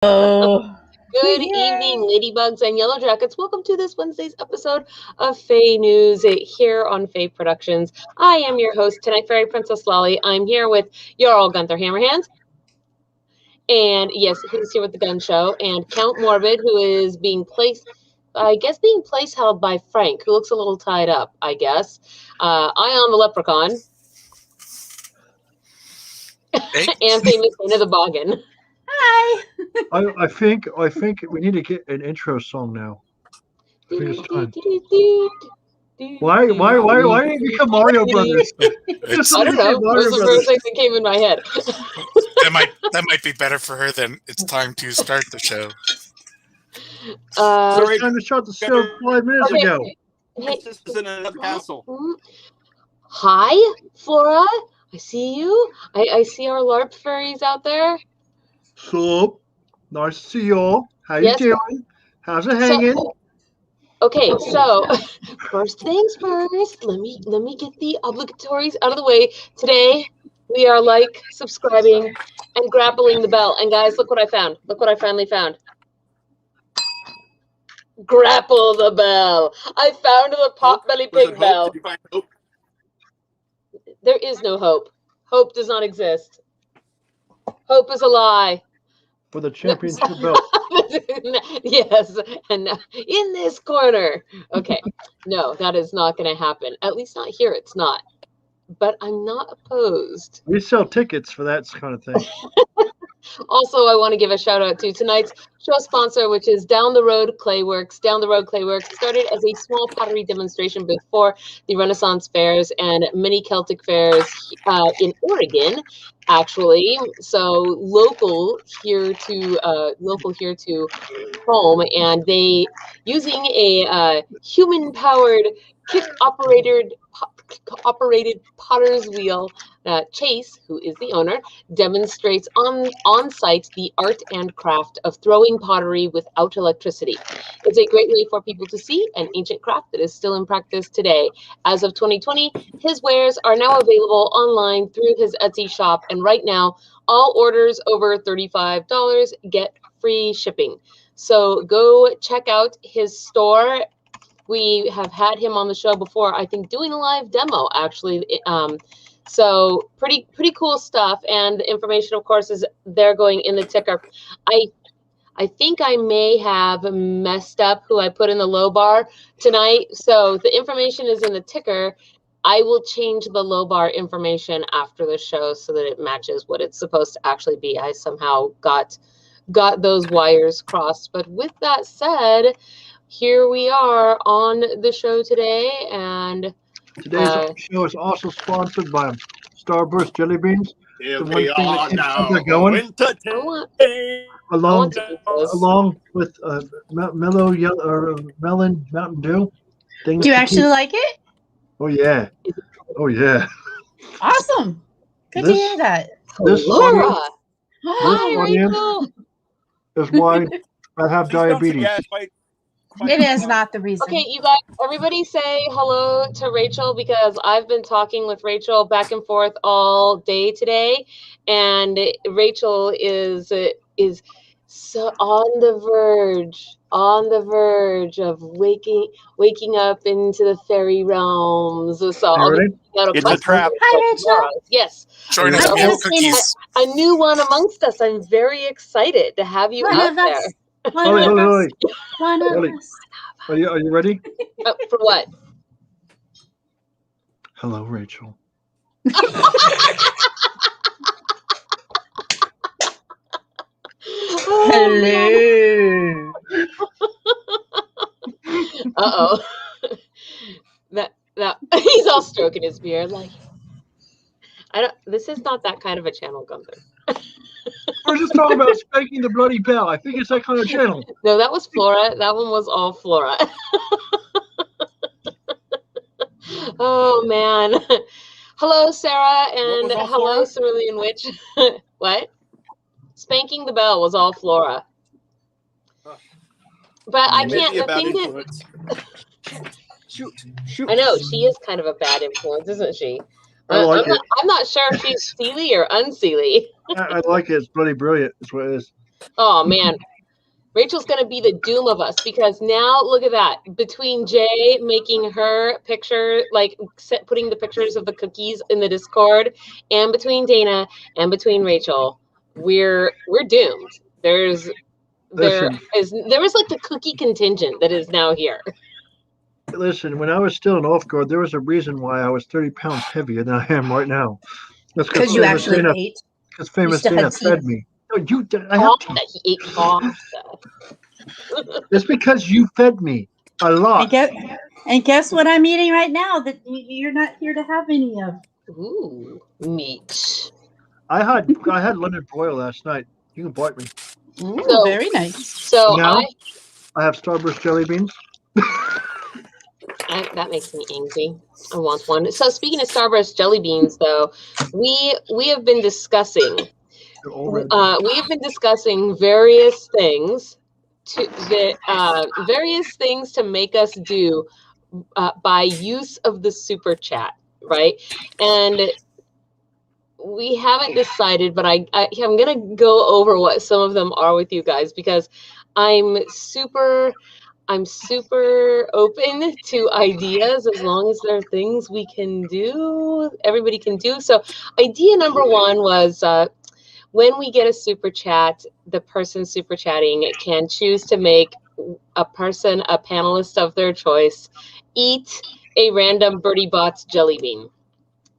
Oh. Good evening, Ladybugs and Yellow Jackets. Welcome to this Wednesday's episode of FAE News here on FAE Productions. I am your host tonight, Fairy Princess Lolly. I'm here with Jarl Gunther Hammerhands. And yes, he's here with the gun show. And Count Morbid, who is being placed, held by Frank, who looks a little tied up, I guess. Ion the Leprechaun. Hey. And famous Dana the Boggin. Hi. I think we need to get an intro song now. I think it's time. Why didn't you become Mario Brothers? I don't know. It was the first thing that came in my head. That might be better for her than it's time to start the show. It's time to start the show 5 minutes ago. This is in another castle. Hi, Flora. I see you. I see our LARP fairies out there. So, nice to see you all. How you doing? How's it hanging? Okay, so first things first. Let me get the obligatories out of the way. Today we are subscribing, and grappling the bell. And guys, look what I found. Look what I finally found. Grapple the bell. I found the Potbelly Pig bell. Did you find hope? There is no hope. Hope does not exist. Hope is a lie. For the championship belt. Yes, and in this corner. Okay, no, that is not going to happen. At least not here. It's not. But I'm not opposed. We sell tickets for that kind of thing. Also, I want to give a shout out to tonight's show sponsor, which is Down the Road Clayworks. Down the Road Clayworks started as a small pottery demonstration before the Renaissance fairs and many Celtic fairs in Oregon, actually. So local here to home, and they using a human-powered kick-operated potter's wheel. Chase, who is the owner, demonstrates on site the art and craft of throwing pottery without electricity. It's a great way for people to see an ancient craft that is still in practice today. As of 2020, his wares are now available online through his Etsy shop, and right now, all orders over $35 get free shipping. So go check out his store. We have had him on the show before, I think, doing a live demo, actually. So pretty cool stuff. And the information, of course, is there going in the ticker. I think I may have messed up who I put in the low bar tonight. So the information is in the ticker. I will change the low bar information after the show so that it matches what it's supposed to actually be. I somehow got those wires crossed. But with that said, here we are on the show today, and today's show is also sponsored by Starburst Jelly Beans. Here the we one thing are that keeps now. something going, along with mellow yellow or melon Mountain Dew. Do you actually like it? Oh yeah, oh yeah. Awesome. Good to hear that. This Laura. Hi, Rachel. Is why I have diabetes. It is not the reason. Okay, you guys, everybody say hello to Rachel, because I've been talking with Rachel back and forth all day today, and Rachel is so on the verge of waking up into the fairy realms. So it's a trap. Hi, Rachel. Yes. Join us, meal cookies. A new one amongst us. I'm very excited to have you out there. Are you ready? For what? Hello, Rachel. Hello. Uh-oh. that he's all stroking his beard like, this is not that kind of a channel, Gunther. We're just talking about spanking the bloody bell. I think it's that kind of channel. No, that was Flora. That one was all Flora. Oh, man. Hello, Sarah, and hello, Cerulean Witch. What? Spanking the bell was all Flora. But I can't. The thing that shoot. I know she is kind of a bad influence, isn't she? I'm not sure if she's Sealy or unsealy. I like it. It's bloody brilliant. That's what it is. Oh man, Rachel's gonna be the doom of us because now look at that. Between Jay making her picture, like putting the pictures of the cookies in the Discord, and between Dana and between Rachel, we're doomed. There is like the cookie contingent that is now here. Listen, when I was still in off guard, there was a reason why I was 30 pounds heavier than I am right now. That's Because you actually ate. Because famous still Dana had fed teeth. me. No, I have teeth. That he ate pasta. It's because you fed me a lot. And guess what I'm eating right now that you're not here to have any of? Ooh, meat. I had Leonard broil last night. You can bite me. Ooh, So- very nice. So Now I have Starburst jelly beans. that makes me angry. I want one. So speaking of Starburst jelly beans, though, we have been discussing. They're all red. We have been discussing various things to make us do by use of the super chat, right? And we haven't decided, but I'm gonna go over what some of them are with you guys because I'm super open to ideas as long as there are things we can do, everybody can do. So idea number one was when we get a super chat, the person super chatting can choose to make a panelist of their choice, eat a random Birdie Bots jelly bean.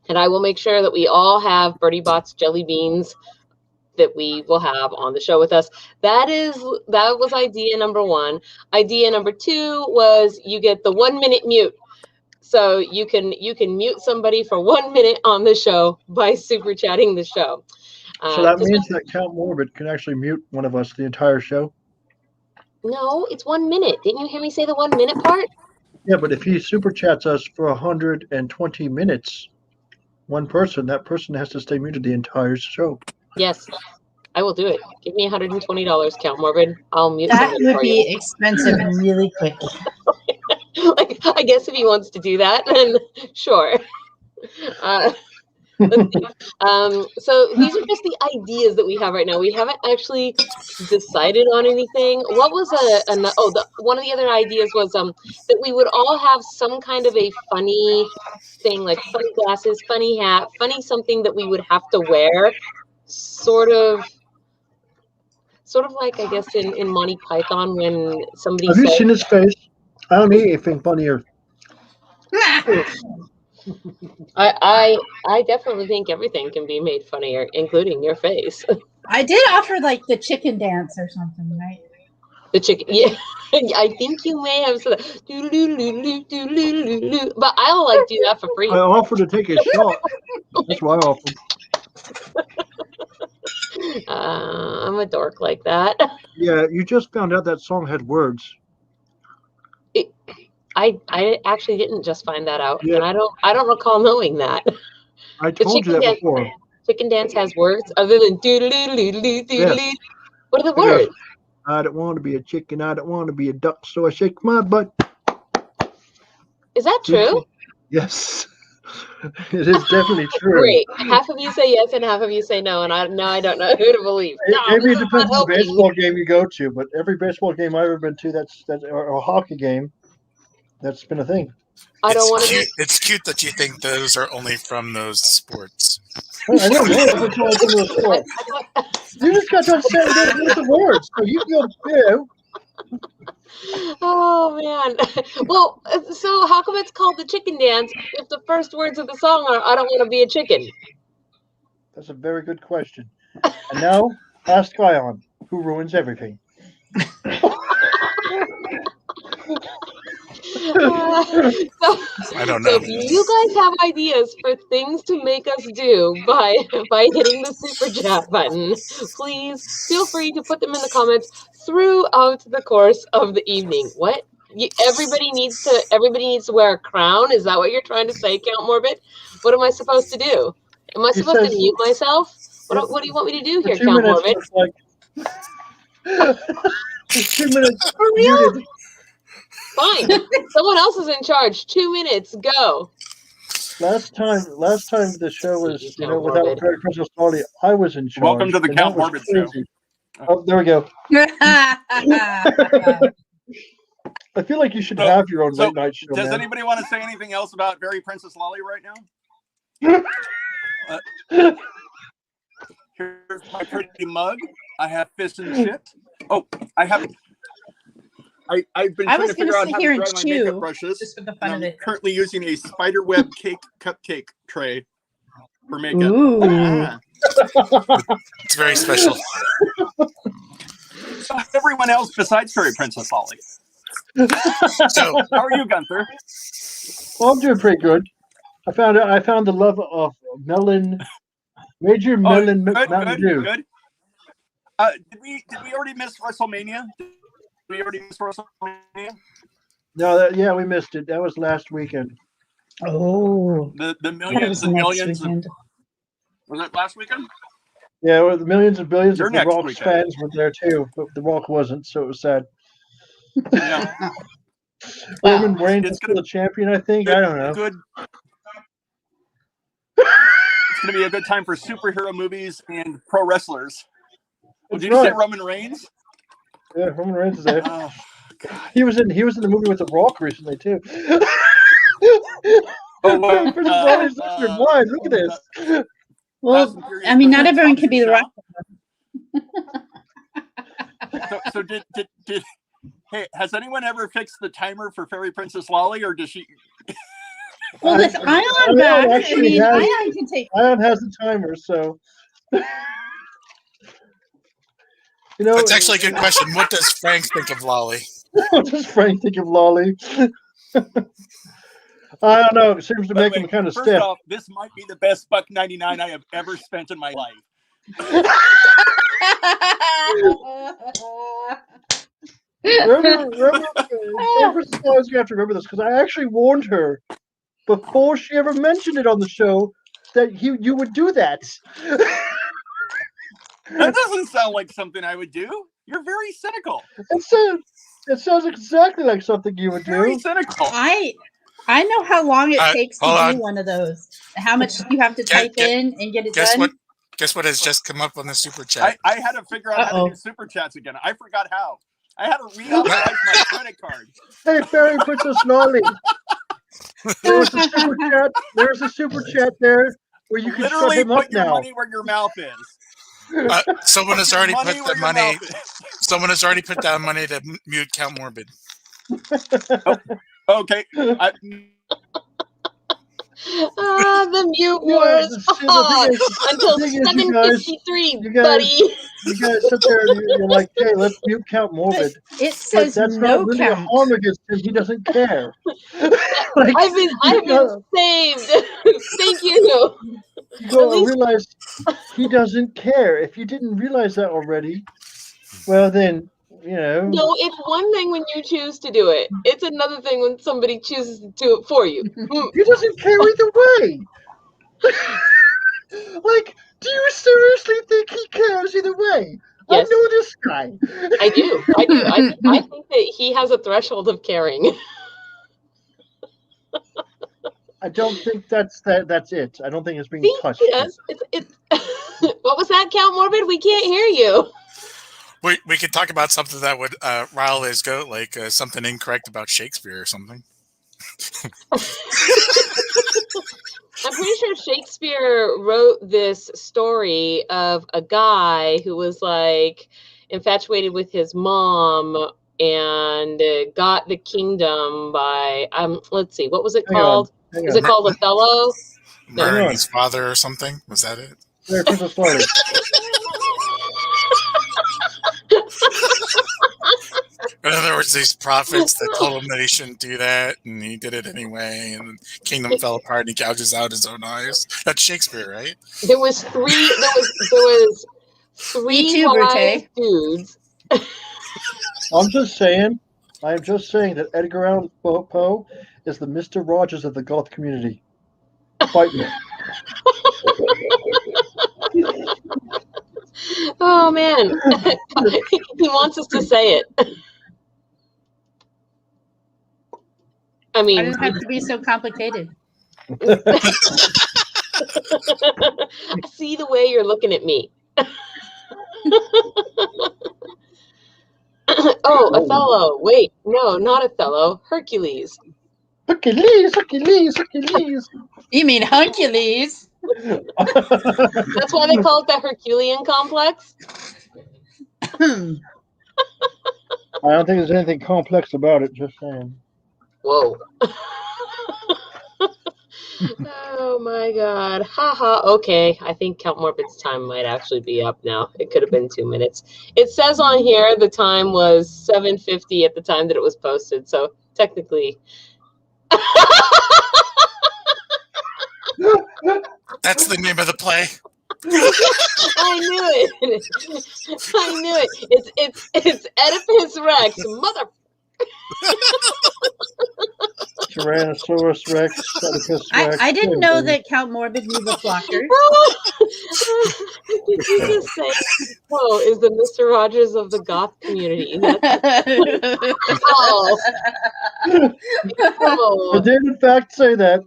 And I will make sure that we all have Birdie Bots jelly beans that we will have on the show with us. That was idea number one. Idea number two was you get the 1 minute mute. So you can mute somebody for 1 minute on the show by super chatting the show. So that means that Count Morbid can actually mute one of us the entire show? No, it's 1 minute. Didn't you hear me say the 1 minute part? Yeah, but if he super chats us for 120 minutes, that person has to stay muted the entire show. Yes, I will do it. Give me $120, Count Morbid. I'll mute That somebody would for be you. expensive and really quick. Like, I guess if he wants to do that, then sure. So these are just the ideas that we have right now. We haven't actually decided on anything. What was one of the other ideas was that we would all have some kind of a funny thing, like funny glasses, funny hat, funny something that we would have to wear, sort of like I guess in Monty Python when somebody Have you seen his face? I don't need anything funnier. I definitely think everything can be made funnier, including your face. I did offer like the chicken dance or something, right? The chicken, yeah. I think you may have said that. But I'll like do that for free. I offered to take a shot. That's why I offered. I'm a dork like that. Yeah, you just found out that song had words. I actually didn't just find that out, Yeah. and I don't recall knowing that. I told you that before. Chicken dance has words other than Yes. What are the It goes, words? I don't want to be a chicken. I don't want to be a duck, so I shake my butt. Is that true? Yes. It is definitely true. Great. Half of you say yes, and half of you say no, and I don't know who to believe. No, Maybe it this is depends not on the helping. baseball game you go to, but every baseball game I've ever been to, or a hockey game, that's been a thing. I don't want to be. It's cute that you think those are only from those sports. I don't know if it's all from the sport. You just got to say the words, so you go, Oh man. Well, so how come it's called the chicken dance if the first words of the song are "I don't want to be a chicken"? That's a very good question. And now, ask Ion, who ruins everything. I don't know. So if you guys have ideas for things to make us do by hitting the super chat button, please feel free to put them in the comments throughout the course of the evening. What? Everybody needs to wear a crown? Is that what you're trying to say, Count Morbid? What am I supposed to do? Am I supposed to mute myself? What do you want me to do here, Count Morbid? Like 2 minutes. For real? Muted. Fine. Someone else is in charge. 2 minutes. Go. Last time the show was, Count without Morbid. very personal quality, I was in charge. Welcome to the and Count that was Morbid show. crazy. Oh, there we go. I feel like you should have your own late night show. Does man. anybody want to say anything else about Fairy Princess Lolly right now? Here's my pretty mug. I have fish and chips. Oh, I've been trying to figure out how to dry my makeup brushes. Just for the fun of it. Currently using a spiderweb cupcake tray for makeup. Ooh. Ah. It's very special. So everyone else besides Fairy Princess Lolly. So, How are you, Gunther? Well, I'm doing pretty good. I found the love of melon, Major Melon Mountain Dew. Good. Did we already miss WrestleMania? Did we already miss WrestleMania? No, yeah, we missed it. That was last weekend. Oh. The That millions was and next millions. weekend. Was that last weekend? Yeah, well, the millions and billions Your of the next Rock's weekend. fans were there too, but the Rock wasn't, so it was sad. Yeah. Roman Reigns It's is still the champion, I think. I don't know. Good. It's going to be a good time for superhero movies and pro wrestlers. Oh, That's did you say right. Roman Reigns? Yeah, Roman Reigns is there. Oh, God. He was in the movie with the Rock recently too. Oh, well, Princess Lolly's sister. Why? Look at this. Well, Fast and Furious I mean, not presents everyone can be the Hobbs Rock. and Shaw. So did hey, has anyone ever fixed the timer for Fairy Princess Lolly, or does she? Well, with Ion back, I actually mean, has- Ion can take. Ion has the timer, so. You know, that's actually a good question. What does Frank think of Lolly? What does Frank think of Lolly? I don't know. It seems to By the make him way, kind of first stiff. off, this might be the best $1.99 I have ever spent in my life. Remember, Princess Lolly's gonna have to remember this because I actually warned her before she ever mentioned it on the show that you would do that. That doesn't sound like something I would do. You're very cynical. It sounds exactly like something you would Very do. cynical. I know how long it takes to hold do on. one of those. How much you have to type in and get it Guess done. what? Guess what has just come up on the super chat? I had to figure out how to do super chats again. I forgot how. I had to reauthorize my credit card. Hey, Fairy Princess Lolly. There's a super chat there where you can shut Literally him up put your now. money where your mouth is. Someone has already Money put where the your money. mouth is. Someone has already put down money to mute Count Morbid. Okay. The mute Yeah, wars. the thing is- Until the thing is, you 7:53, you guys- buddy. You guys sit there and you're like, hey, let's mute Count Morbid. It But says that's no not really a count. harm against him. He doesn't care. Like, I've been saved. Thank you. you go at least- realize he doesn't care. If you didn't realize that already, well then, you know. No, it's one thing when you choose to do it. It's another thing when somebody chooses to do it for you. He doesn't care either way. Like, do you seriously think he cares either way? Yes. I know this guy. I do. I think that he has a threshold of caring. I don't think that's it. I don't think it's being touched. Yes. It's what was that, Count Morbid? We can't hear you. We could talk about something that would rile his goat, like something incorrect about Shakespeare or something. I'm pretty sure Shakespeare wrote this story of a guy who was like infatuated with his mom and got the kingdom by let's see, what was it called? Hang Is on. it called Othello? Murdering his father or something? Was that it? There, Princess Lolly. In other words, these prophets that told him that he shouldn't do that, and he did it anyway, and the kingdom fell apart, and he gouges out his own eyes. That's Shakespeare, right? There was three too, wise Brute. dudes. I'm just saying that Edgar Allan Poe is the Mr. Rogers of the goth community. Fight me. Oh man, he wants us to say it. I mean, Why does it have to be so complicated? I see the way you're looking at me. Oh, Othello. Wait, no, not Othello. Hercules. Hercules. You mean Hercules? That's why they call it the Herculean complex. I don't think there's anything complex about it. Just saying. Whoa. Oh my God. Haha. Okay. I think Count Morbid's time might actually be up now. It could have been 2 minutes. It says on here the time was 7:50 at the time that it was posted. So technically. That's the name of the play. I knew it. I knew it. It's Oedipus Rex, mother. Tyrannosaurus Rex, Oedipus Rex. I didn't know that Count Morbid knew the Flockers. Did you just say, "Oh, is the Mr. Rogers of the goth community"? Oh. I did in fact say that.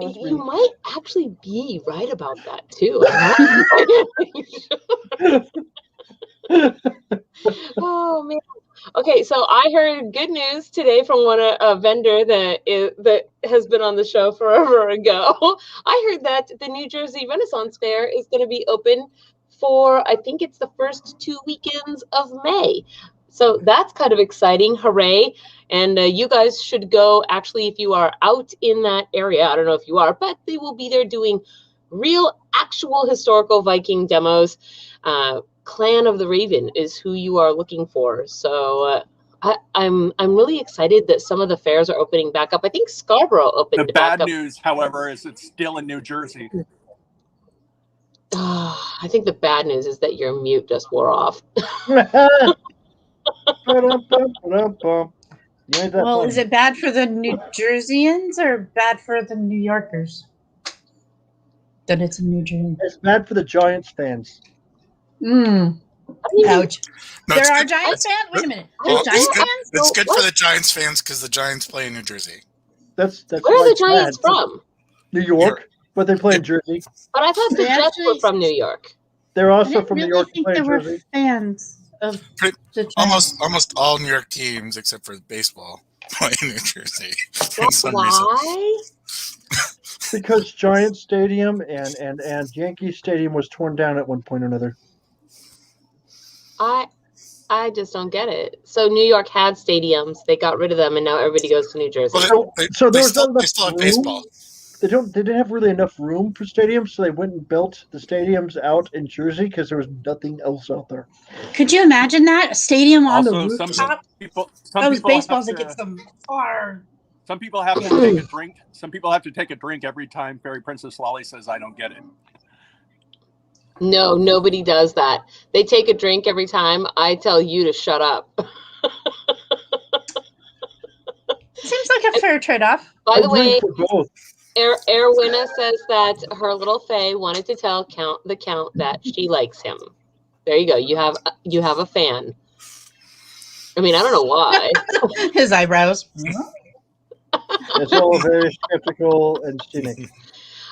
You might actually be right about that too. Oh man. Okay, so I heard good news today from a vendor that has been on the show forever ago. I heard that the New Jersey Renaissance Fair is going to be open for, I think it's the first 2 weekends of May. So that's kind of exciting. Hooray. And you guys should go, actually, if you are out in that area. I don't know if you are, but they will be there doing real, actual historical Viking demos. Clan of the Raven is who you are looking for. So I'm really excited that some of the fairs are opening back up. I think Scarborough opened back up. The bad news, however, is it's still in New Jersey. I think the bad news is that your mute just wore off. Well, is it bad for the New Jerseyans or bad for the New Yorkers? That it's in New Jersey. It's bad for the Giants fans. Ouch. No, There are good. Giants fans? Wait a minute. Well, There's Giants fans? it's good for the Giants fans because the Giants play in New Jersey. That's Where are the Giants from? New York, but they play in Jersey. But I thought the Jets were from New York. They're I also didn't from New really York. think Play there in were Jersey. fans of the Giants. Almost all New York teams except for baseball play in New Jersey. For some Why? Because Giants Stadium and Yankee Stadium was torn down at one point or another. I just don't get it. So New York had stadiums, they got rid of them, and now everybody goes to New Jersey. Well, So they there was still not enough have baseball. They didn't have really enough room for stadiums, so they went and built the stadiums out in Jersey because there was nothing else out there. Could you imagine that? A stadium on Also, the some rooftop? people Those have baseballs that to- get some far. Some people have to take a drink. Some people have to take a drink every time Fairy Princess Lolly says, "I don't get it." No, nobody does that. They take a drink every time I tell you to shut up. Seems like a fair trade-off. By the way, for both. Erwinna says that her little Fae wanted to tell the Count that she likes him. There you go. You have a fan. I mean, I don't know why. His eyebrows. It's all very skeptical and cynical.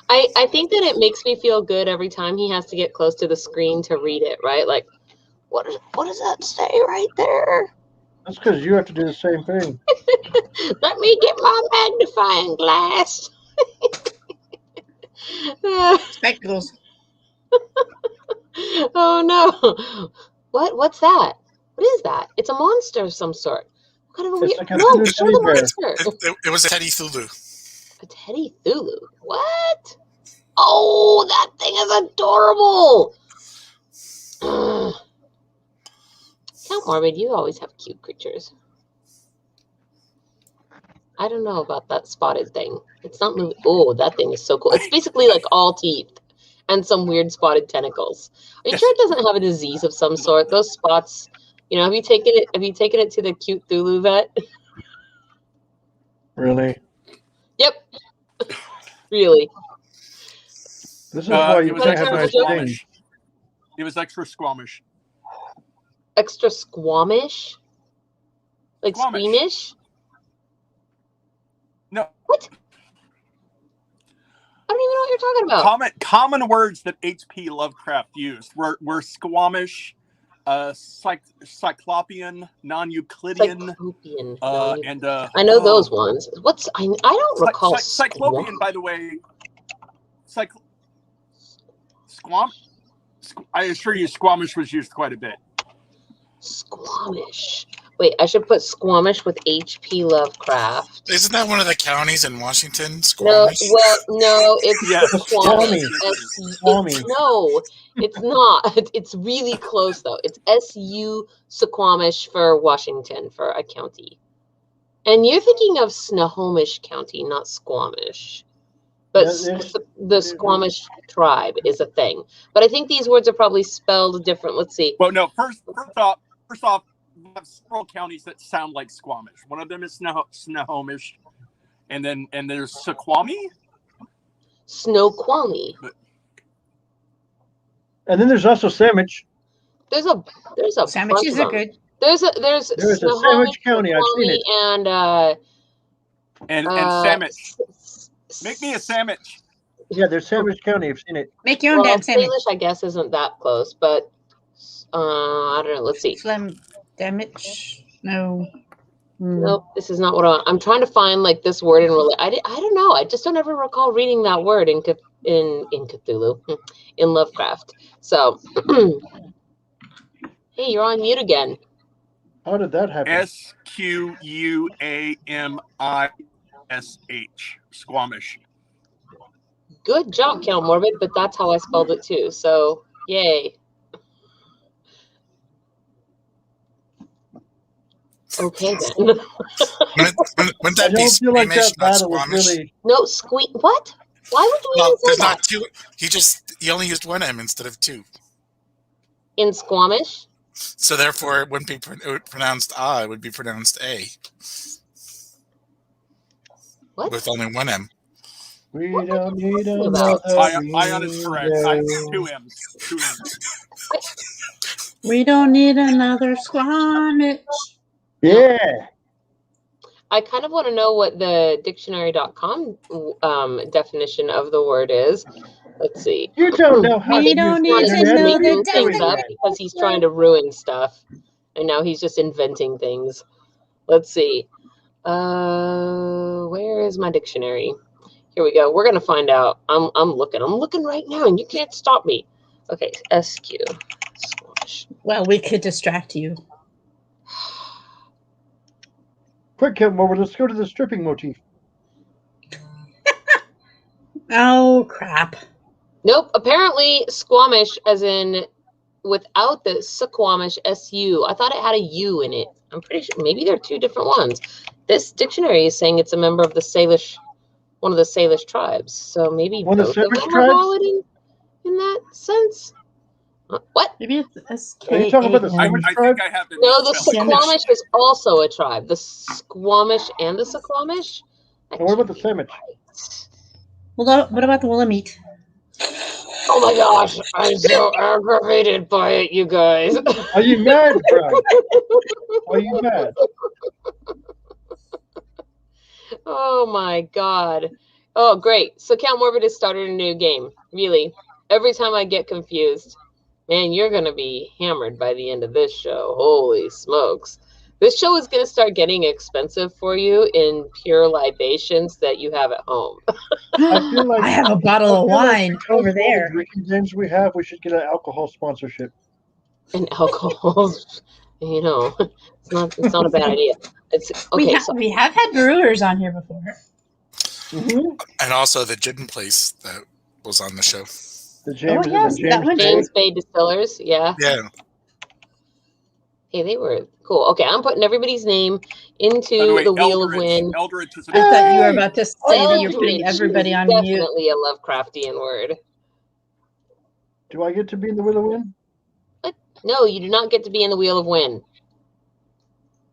I think that it makes me feel good every time he has to get close to the screen to read it, right? Like, what does that say right there? That's because you have to do the same thing. Let me get my magnifying glass. Spectacles. Oh no! What's that? What is that? It's a monster of some sort. What kind of a It's weird? like a No, blue show the sea monster. It was a Teddy Thulu. A Teddy Thulu. What? Oh, that thing is adorable. Count Morbid, you always have cute creatures. I don't know about that spotted thing. It's not moving. Oh, that thing is so cool. It's basically like all teeth and some weird spotted tentacles. Are you sure it doesn't have a disease of some sort? Those spots, have you taken it to the cute Thulu vet? Really? Yep. Really. This is why you It was can't have extra nice things. squamish. It was extra squamish. Extra squamish? Like Squamish. squeamish? No. What? don't even know what you're talking about. Common words that H.P. Lovecraft used were Squamish, Cyclopean, non-Euclidean, Cyclopean. and I know those ones. I don't recall. Cyclopean, by the way. I assure you, Squamish was used quite a bit. Squamish. Wait, I should put Squamish with H.P. Lovecraft. Isn't that one of the counties in Washington? No, Squamish? no, it's Yes. Squamish. Squamish. No, it's not. It's really close though. It's S.U. Squamish for Washington for a county. And you're thinking of Snohomish County, not Squamish. But the Squamish tribe is a thing. But I think these words are probably spelled different. Let's see. Well, no. First off, we have several counties that sound like Squamish. One of them is Snohomish, and there's Snoqualmie. Snoqualmie. And then there's also Sandwich. There's a Sandwiches are good. There's a Sandwich County. I've seen it. And sandwich. Make me a sandwich. Yeah, there's Sandwich County. I've seen it. Make your own damn sandwich. Salish, I guess, isn't that close, but I don't know. Let's see. Phlegm damage. No. Nope, this is not what I'm trying to find. Like this word in really. I don't know. I just don't ever recall reading that word in Cthulhu, in Lovecraft. So, hey, you're on mute again. How did that happen? Squamish. Squamish. Good job, Count Morbid, but that's how I spelled it too. So, yay. Okay then. Wouldn't that be Squamish, not Squamish? Really... No, what? Why would we even say that? Not two. He only used one M instead of two. In Squamish? So therefore, it wouldn't be pronounced it would be pronounced A. What? With only one M. We don't need another. Ion is correct. I have two M's. We don't need another Squamish. Yeah. I kind of want to know what the dictionary.com definition of the word is. Let's see. You don't know how We don't need to know the things up because he's trying to ruin stuff. And now he's just inventing things. Let's see. Where is my dictionary? Here we go. We're gonna find out. I'm looking right now, and you can't stop me. Okay, SQ. Squash. Well, we could distract you. Quick, Kevin, let's go to the stripping motif. Oh, crap. Nope. Apparently, Squamish, as in without the Suquamish, SU. I thought it had a U in it. I'm pretty sure. Maybe they're two different ones. This dictionary is saying it's a member of the Salish, one of the Salish tribes. So maybe one of the both of Salish them tribes? are valid in that sense. What? Maybe it's SK. Are you talking about the Sandwich I tribe? think I have the No, the spelling. Suquamish is also a tribe. The Squamish and the Suquamish. And what about the Sandwich? Well, what about the Willamette? Oh my gosh, I'm so aggravated by it, you guys. Are you mad, bro? Are you mad? Oh my god. Oh, great. So Count Morbid has started a new game. Really. Every time I get confused, man, you're going to be hammered by the end of this show. Holy smokes. This show is going to start getting expensive for you in pure libations that you have at home. I feel like I have a bottle of wine over there. Drinking games we have, we should get an alcohol sponsorship. And alcohol, you know, it's not a bad idea. It's okay. We have had brewers on here before. Mm-hmm. And also the gin place that was on the show. The James, yes, that one. James Bay Distillers, yeah. Yeah. Hey, they were cool. Okay, I'm putting everybody's name into the Wheel of Wind. Eldritch is I thought you were about to say that you're Eldritch putting everybody is on mute. definitely a Lovecraftian word. Do I get to be in the Wheel of Wind? No, you do not get to be in the Wheel of Wind.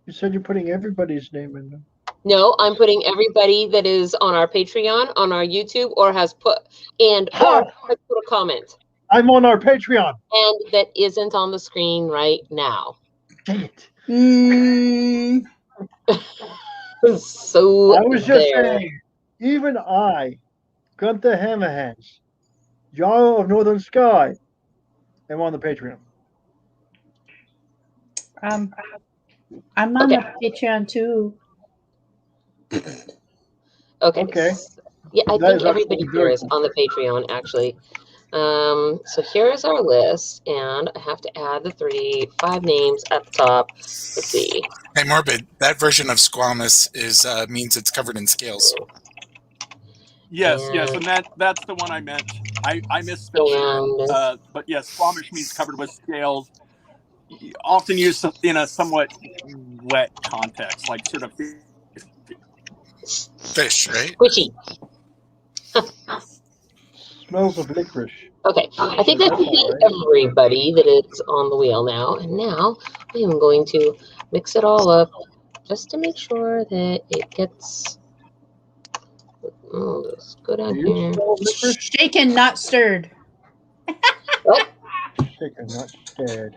You said you're putting everybody's name in there. No, I'm putting everybody that is on our Patreon, on our YouTube, or has put a comment. I'm on our Patreon. And that isn't on the screen right now. Dang it. So I was just saying, even I Gunther Hammerhands, Jarl of Northern Sky, and we're on the Patreon. I'm on the Patreon too. Okay. Yeah, I That think is everybody actually here very is on the Patreon, actually. So here's our list, and I have to add the 5 names at the top. Let's see. Hey, Morbid, that version of squamous is means it's covered in scales. Yes, and that's the one I meant. I misspelled it. But yes, Squamish means covered with scales. Often used in a somewhat wet context, like sort of Fish, right? Squishy. Smells of licorice. Okay, I think that should be everybody that is on the wheel now. And now I am going to mix it all up just to make sure that it gets. Oh, let's go down Do you here. smell licorice? Shaken, not stirred. Oh, Shaken, not stirred.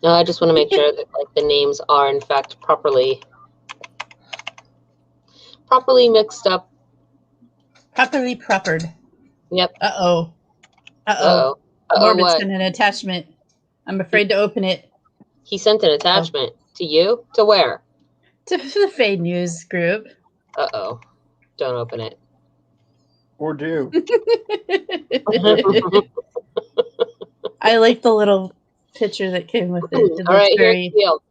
no, I just want to make sure that the names are in fact properly mixed up. Properly propered. Yep. Uh-oh. Uh-oh. Morbid What? sent an attachment. I'm afraid to open it. He sent an attachment to you? To where? To the FAE news group. Uh-oh. Don't open it. Or do. I like the little picture that came with it. It All looks right, very here's the deal.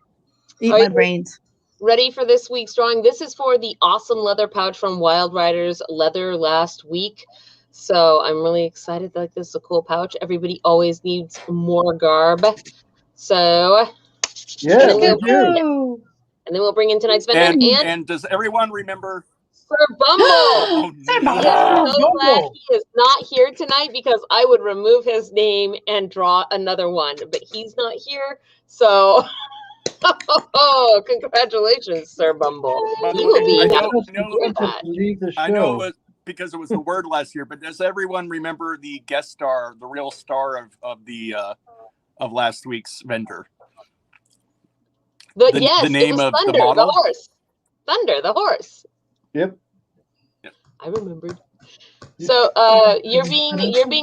eat Are my you brains. ready for this week's drawing? This is for the awesome leather pouch from Wild Riders Leather last week. So I'm really excited. Like, this is a cool pouch. Everybody always needs more garb. So Yeah, we do. and then we'll bring in tonight's vendor. And does everyone remember Sir Bumble? Oh, Sir no. I am so Bumble. glad he is not here tonight, because I would remove his name and draw another one. But he's not here, so congratulations, Sir Bumble. By the You will way, be I happy know, to hear that. Leave the show. I know it because it was the word last year, but does everyone remember the guest star, the real star of last week's vendor? Yes, the name it was of Thunder, the model? horse. Thunder, the horse. Yep. I remembered. So you're being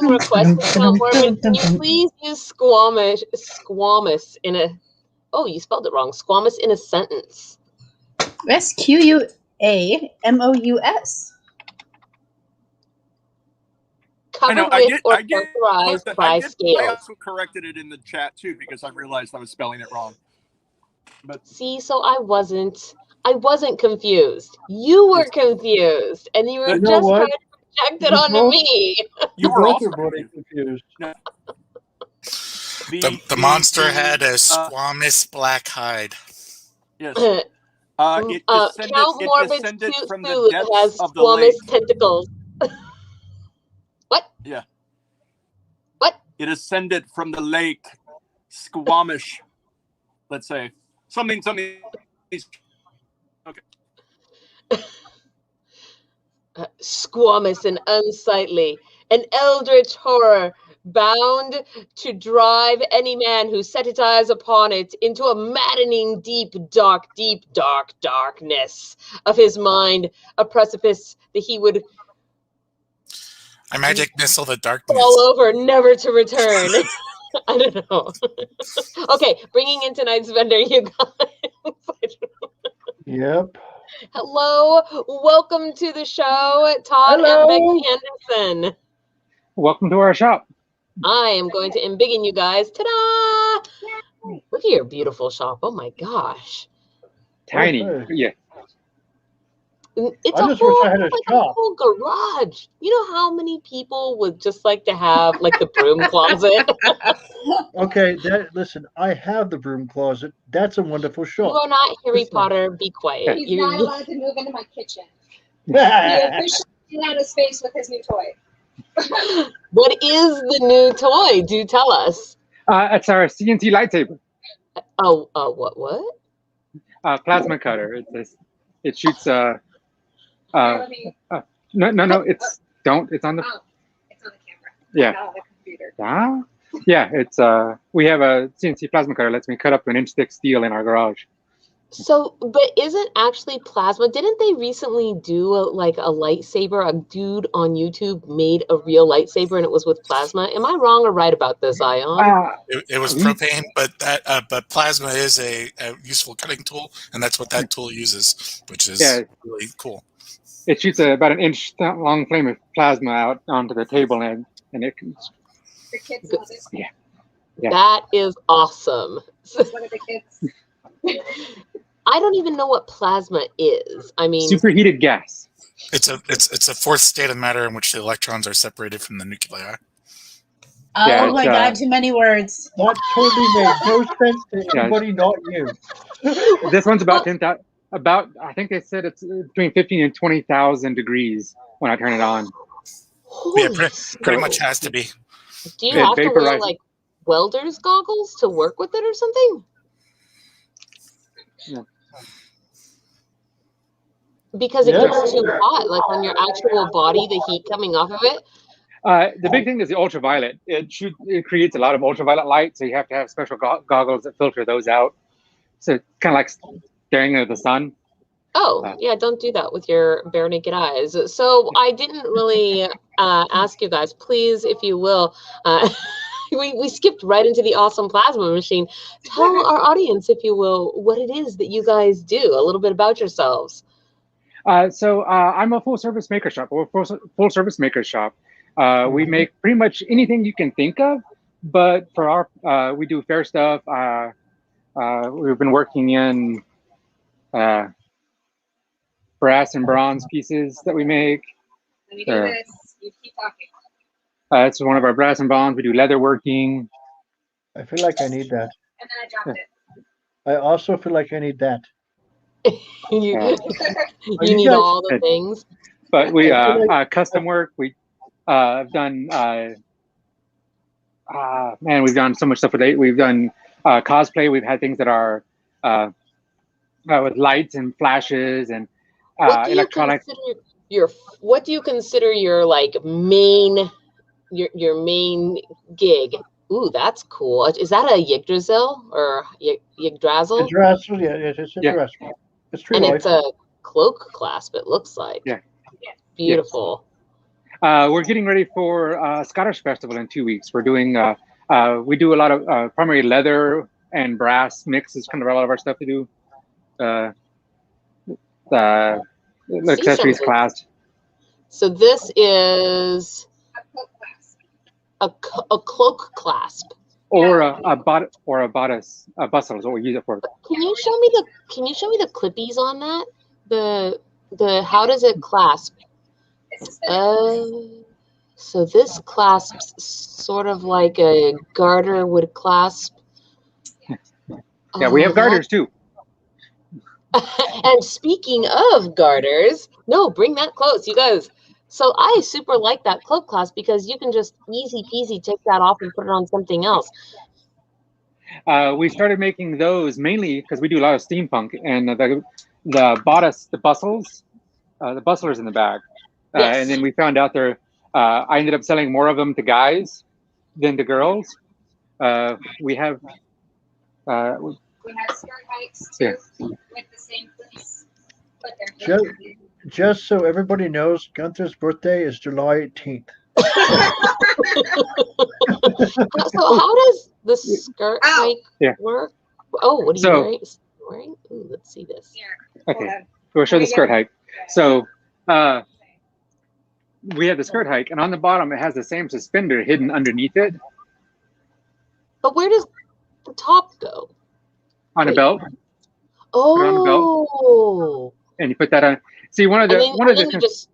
requested to tell Morbid. Can you please use squamous in a? Oh, you spelled it wrong. Squamous in a sentence. SQUAMOUS. Covered with or characterized by I scales. also corrected it in the chat too, because I realized I was spelling it wrong. But see, so I wasn't confused. You were confused, and you were You know just what? trying to project it onto both- me. you were both also are bloody confused. The monster had a squamous black hide. Yes. It Count Morbid's descended cute from suit the depths has of the squamous lake. tentacles. What? Yeah. What? It ascended from the lake, squamish. Let's say something. Okay. Squamous and unsightly, an eldritch horror bound to drive any man who set his eyes upon it into a maddening deep darkness of his mind, a precipice that he would I magic missile the darkness. fall over, never to return. I don't know. Okay, bringing in tonight's vendor, you guys. Yep. Hello, welcome to the show, Todd and Becky Henderson. Welcome to our shop. I am going to embiggen you guys. Ta-da! Look at your beautiful shop. Oh my gosh. Tiny. Okay. Yeah. It's I just wish I had a shop. whole garage. You know how many people would just like to have like the broom closet? Okay, listen, I have the broom closet. That's a wonderful You shop. are not Harry Listen. Potter. Be quiet. He's You're not allowed to move into my kitchen. He officially ran out of space with his new toy. What is the new toy? Do tell us. It's our CNC lightsaber. What? Plasma cutter. It shoots. Let me- No. It's don't. It's on the. Oh, it's on the camera. Yeah. Not on the computer. Ah. Yeah. It's we have a CNC plasma cutter. Lets me cut up an inch thick steel in our garage. So, but isn't actually plasma? Didn't they recently do like a lightsaber? A dude on YouTube made a real lightsaber, and it was with plasma. Am I wrong or right about this, Ion? It was propane, but plasma is a useful cutting tool, and that's what that tool uses, which is really cool. It shoots about an inch long flame of plasma out onto the table, and it can. The kids love it. Yeah. That is awesome. It's one of the kids. I don't even know what plasma is. I mean, superheated gas. It's a fourth state of matter in which the electrons are separated from the nuclei. Oh my God! Too many words. That totally made no sense to anybody, not you. This one's about 10,000. I think they said it's between 15 and 20,000 degrees when I turn it on. Yeah, pretty much has to be. Do you have to wear like welder's goggles to work with it or something? Yeah. Because it gets too hot, like on your actual body, the heat coming off of it. The big thing is the ultraviolet. It creates a lot of ultraviolet light, so you have to have special goggles that filter those out. So it's kind of like staring at the sun. Oh, yeah, don't do that with your bare naked eyes. So I didn't really ask you guys, please, if you will. We skipped right into the awesome plasma machine. Tell our audience, if you will, what it is that you guys do, a little bit about yourselves. So I'm a full-service maker shop. We're a full-service maker shop. We make pretty much anything you can think of, but for our, we do Faire stuff. We've been working in brass and bronze pieces that we make. Let me do this. You keep talking. It's one of our brass and bronze. We do leather working. I feel like I need that. And then I dropped it. I also feel like I need that. you need all the things. But we custom work. We have done man, we've done so much stuff with it. We've done cosplay. We've had things that are with lights and flashes and electronics. What do you consider your like main your main gig? Ooh, that's cool. Is that a Yggdrasil or Yggdrasil? Yggdrasil, yeah, it's Yggdrasil. It's true. And it's a cloak clasp, it looks like. Yeah. Beautiful. We're getting ready for Scottish Festival in 2 weeks. We're doing, we do a lot of primary leather and brass mixes, kind of a lot of our stuff to do. The accessories class. So this is a cloak clasp. Or a bodice, a bustle is what we use it for. Can you show me the clippies on that? The how does it clasp? So this clasps sort of like a garter would clasp. Yeah, we have garters too. And speaking of garters, no, bring that close, you guys. So I super like that cloak clasp because you can just easy peasy take that off and put it on something else. We started making those mainly because we do a lot of steampunk, and the bodice, the bustles, the bustlers in the back. Yes. And then we found out I ended up selling more of them to guys than to girls. We have skirt hikes too, with the same place. But they're just so everybody knows, Gunther's birthday is July 18th. So how does the skirt hike work? Oh, what are you wearing? Ooh, let's see this. Okay, we'll show the skirt hike. So we have the skirt hike, and on the bottom it has the same suspender hidden underneath it. But where does the top go? On a belt. Oh. On the belt. And you put that on. See, one of the you just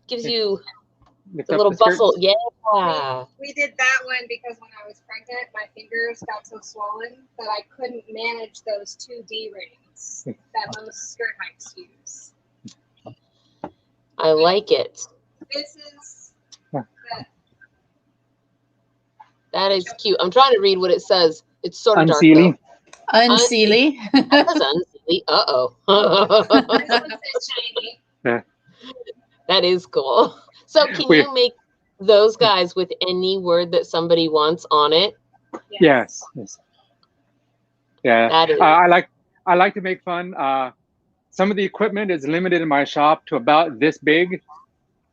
gives you the little bustle. Yeah. We did that one because when I was pregnant, my fingers got so swollen that I couldn't manage those 2D rings that most skirt hikes use. I like it. This is that is cute. I'm trying to read what it says. It's sort of Unseelie. dark. Unseelie. That is unseelie. this one says shiny. Yeah. That is cool. So can you make those guys with any word that somebody wants on it? Yes. Yeah. That is. I I like to make fun. Some of the equipment is limited in my shop to about this big.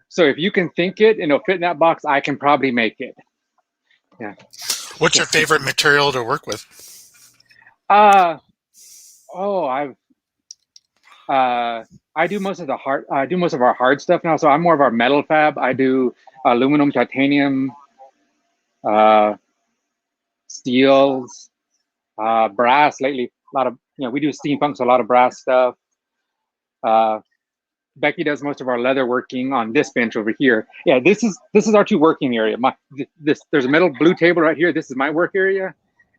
So if you can think it and it'll fit in that box, I can probably make it. Yeah. What's your favorite material to work with? I do most of our hard stuff now. So I'm more of our metal fab. I do aluminum, titanium, steels, brass lately. A lot of, we do steampunk, so a lot of brass stuff. Becky does most of our leather working on this bench over here. Yeah, this is our two working area. There's a metal blue table right here. This is my work area,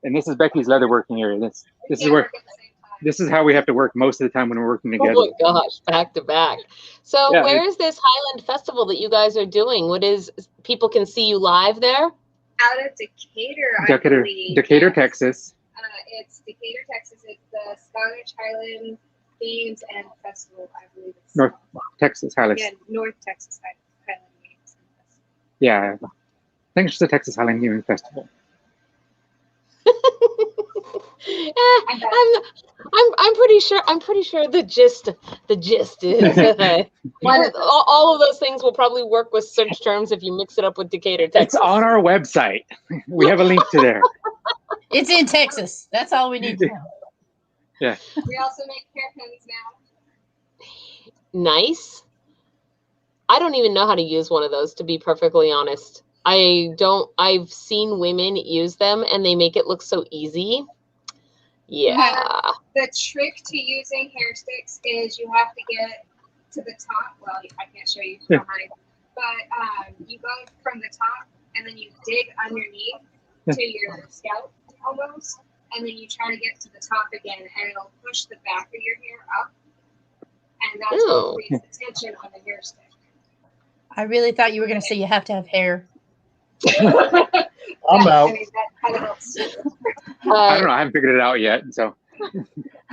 and this is Becky's leather working area. This is how we have to work most of the time when we're working together. Oh my gosh, back to back. So yeah, where is this Highland Festival that you guys are doing? People can see you live there? Out of Decatur, Decatur, Texas. It's Decatur, Texas. It's the Scottish Highland Games and Festival, I believe. North Texas Highlands. Yeah, North Texas Highland Games and Festival. Yeah, I think it's the Texas Highland Games Festival. I'm pretty sure the gist is all of those things will probably work with search terms if you mix it up with Decatur, Texas. It's on our website. We have a link to there. It's in Texas. That's all we need to know. Yeah. We also make hairpins now. Nice. I don't even know how to use one of those, to be perfectly honest. I've seen women use them and they make it look so easy. Yeah. The trick to using hair sticks is you have to get to the top. Well, I can't show you from behind, but you go from the top and then you dig underneath to your scalp almost, and then you try to get to the top again, and it'll push the back of your hair up, and that's what creates the tension on the hair stick. I really thought you were going to say you have to have hair. I'm out. I mean, that kind of helps too. I don't know. I haven't figured it out yet. So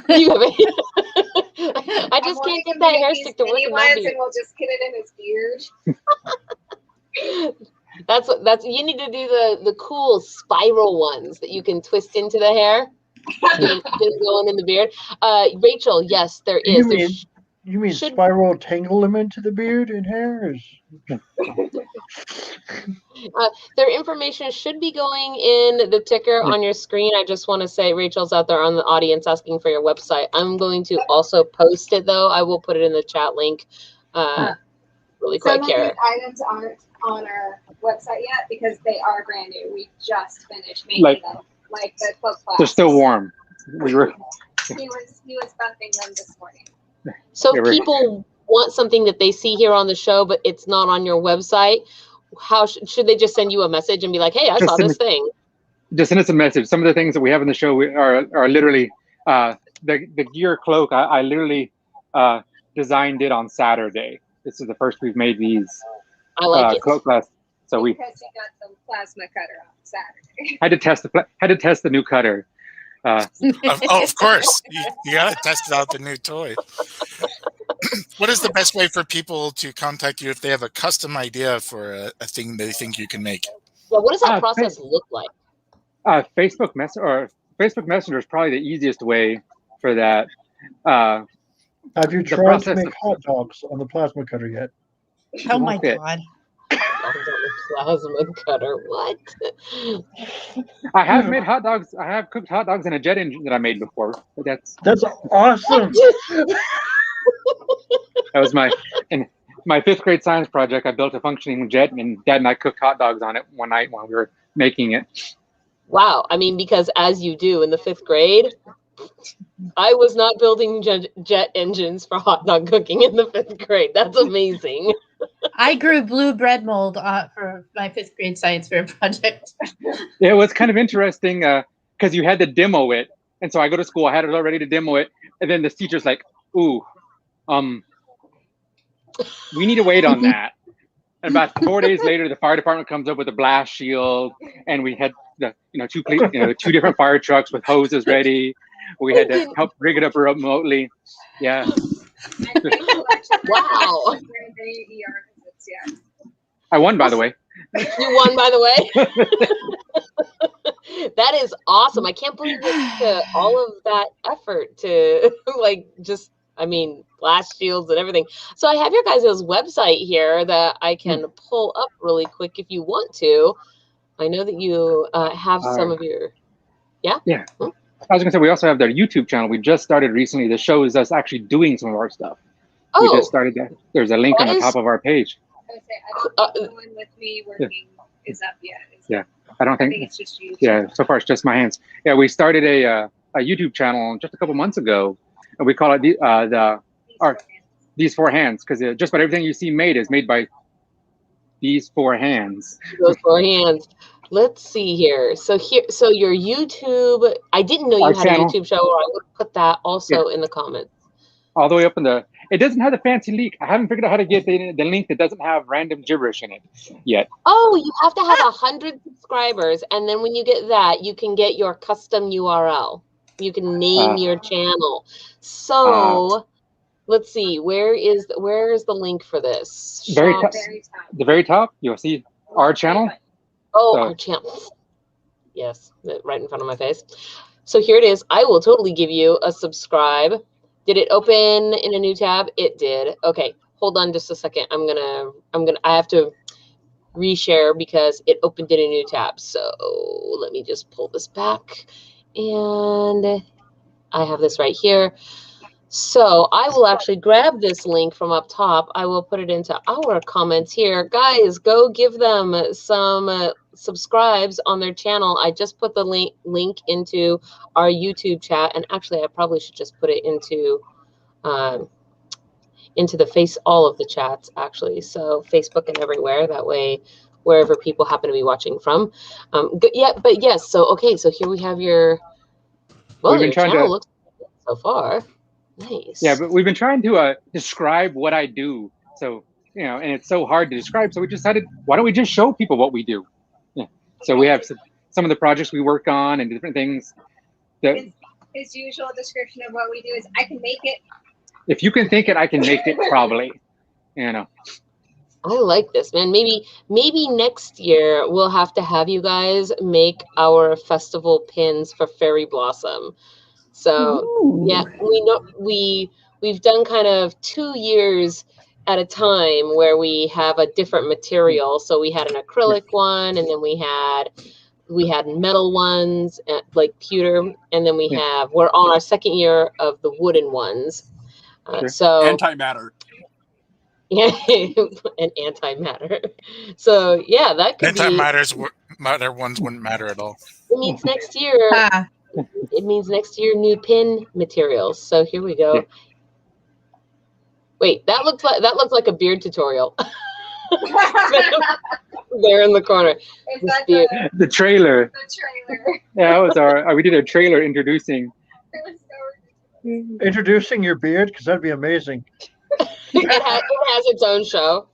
you haven't. I just can't get that hair stick to work in my beard. And we'll just get it in his beard. That's you need to do the cool spiral ones that you can twist into the hair. Just going in the beard. Rachel, yes, there is. You mean spiral tangle them into the beard and hair? Their information should be going in the ticker on your screen. I just want to say Rachel's out there on the audience asking for your website. I'm going to also post it, though. I will put it in the chat link really quick here. Some of these items aren't on our website yet because they are brand new. We just finished making them. Like the club class. They're still warm. He was bumping them this morning. So people want something that they see here on the show, but it's not on your website. How should they just send you a message and be like, "Hey, I saw this thing"? Just send us a message. Some of the things that we have in the show are literally the gear cloak. I literally designed it on Saturday. This is the first we've made these. I like it. Cloak class. So because you got the plasma cutter on Saturday. had to test the new cutter. Of course, you gotta test out the new toy. What is the best way for people to contact you if they have a custom idea for a thing they think you can make? Well, what does that process look like? Facebook Messenger is probably the easiest way for that. Have you tried to make hot dogs on the plasma cutter yet? Oh my God. Plasma cutter, what? I have made hot dogs. I have cooked hot dogs in a jet engine that I made before. But that's awesome. That was my 5th grade science project. I built a functioning jet, and Dad and I cooked hot dogs on it one night while we were making it. Wow. I mean, because as you do in the 5th grade, I was not building jet engines for hot dog cooking in the 5th grade. That's amazing. I grew blue bread mold for my 5th grade science fair project. It was kind of interesting because you had to demo it. And so I go to school, I had it all ready to demo it. And then the teacher's like, ooh, we need to wait on that. And about 4 days later, the fire department comes up with a blast shield. And we had two different fire trucks with hoses ready. We had to help rig it up remotely. Yeah. Wow. I won, by the way. You won, by the way. That is awesome. I can't believe it took all of that effort to like just, I mean, blast shields and everything. So I have your guys' website here that I can pull up really quick if you want to. I know that you have some of your, yeah? Yeah. I was going to say, we also have their YouTube channel. We just started recently. The show is us actually doing some of our stuff. We just started that. There's a link on the top of our page. I would say, I don't think the one with me working is up yet. I don't think it's just you. Yeah, so far it's just my hands. Yeah, we started a YouTube channel just a couple months ago, and we call it These Four Hands, because just about everything you see made is made by these four hands. Those four hands. Let's see here. So your YouTube, I didn't know you had a YouTube show, or I would put that also in the comments. All the way up in the, it doesn't have the fancy link. I haven't figured out how to get the link that doesn't have random gibberish in it yet. Oh, you have to have 100 subscribers, and then when you get that, you can get your custom URL. You can name your channel. So let's see, where is the link for this? Very top. The very top, you'll see our channel. Oh, our channel. Yes, right in front of my face. So here it is. I will totally give you a subscribe. Did it open in a new tab? It did. Okay, hold on just a second. I have to reshare because it opened in a new tab. So let me just pull this back, and I have this right here. So I will actually grab this link from up top. I will put it into our comments here. Guys, go give them some subscribes on their channel. I just put the link into our YouTube chat, and actually I probably should just put it into all of the chats actually. So Facebook and everywhere, that way wherever people happen to be watching from. Yes, so okay, so here we have your, well, your channel looks good so far. Nice. Yeah, but we've been trying to describe what I do. So, you know, and it's so hard to describe. So we decided, why don't we just show people what we do? Yeah. So we have some of the projects we work on and different things. His usual description of what we do is, I can make it. If you can think it, I can make it, probably. You know. I like this, man. Maybe next year we'll have to have you guys make our festival pins for Fairy Blossom. So yeah, we know we've done kind of 2 years at a time where we have a different material. So we had an acrylic one, and then we had metal ones like pewter, and then we're on our second year of the wooden ones. So antimatter. Yeah, and antimatter. So yeah, that could matter ones wouldn't matter at all. It means next year. It means next year new pin materials. So here we go. Wait, that looks like a beard tutorial. There in the corner. The trailer. Yeah, that was we did a trailer introducing your beard, because that'd be amazing. It has its own show.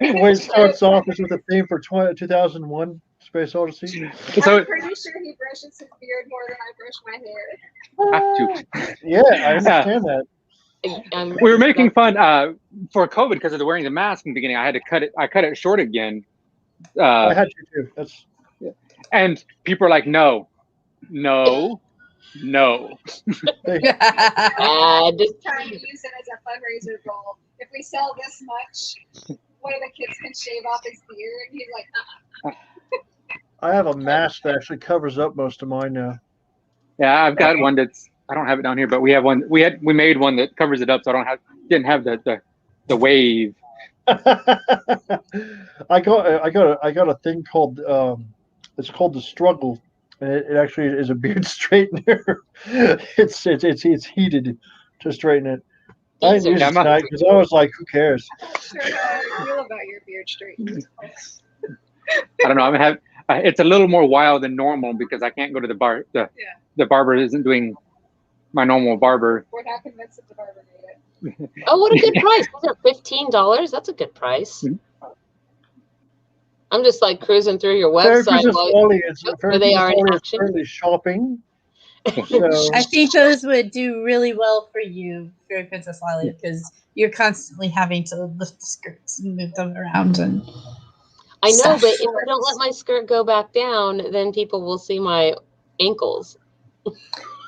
The way it starts off is with a theme for 2001 Space Odyssey. So, I'm pretty sure he brushes his beard more than I brush my hair. Have to. Yeah, I understand that. We were making fun for COVID because of the wearing the mask in the beginning. I had to cut it. I cut it short again. I had to too. And people are like, no. Just trying to use it as a fundraiser goal. If we sell this much, one of the kids can shave off his beard. And he's like, I have a mask that actually covers up most of mine now. Yeah, I've got one that's, I don't have it down here, but we have one. We made one that covers it up, so didn't have the wave. I got a thing called it's called the Struggle, and it actually is a beard straightener. It's heated to straighten it. I didn't use it tonight because I was like, who cares? I'm sure how you feel about your beard straightener. I don't know. It's a little more wild than normal because I can't go to the bar. The barber isn't doing my normal barber. We're not convinced that the barber made it. Oh, what a good price. Was it $15? That's a good price. Mm-hmm. I'm just like cruising through your website where they are in action. Currently shopping. So. I think those would do really well for you, Fairy Princess Lily, because you're constantly having to lift the skirts and move them around. And I know, but if I don't let my skirt go back down, then people will see my ankles.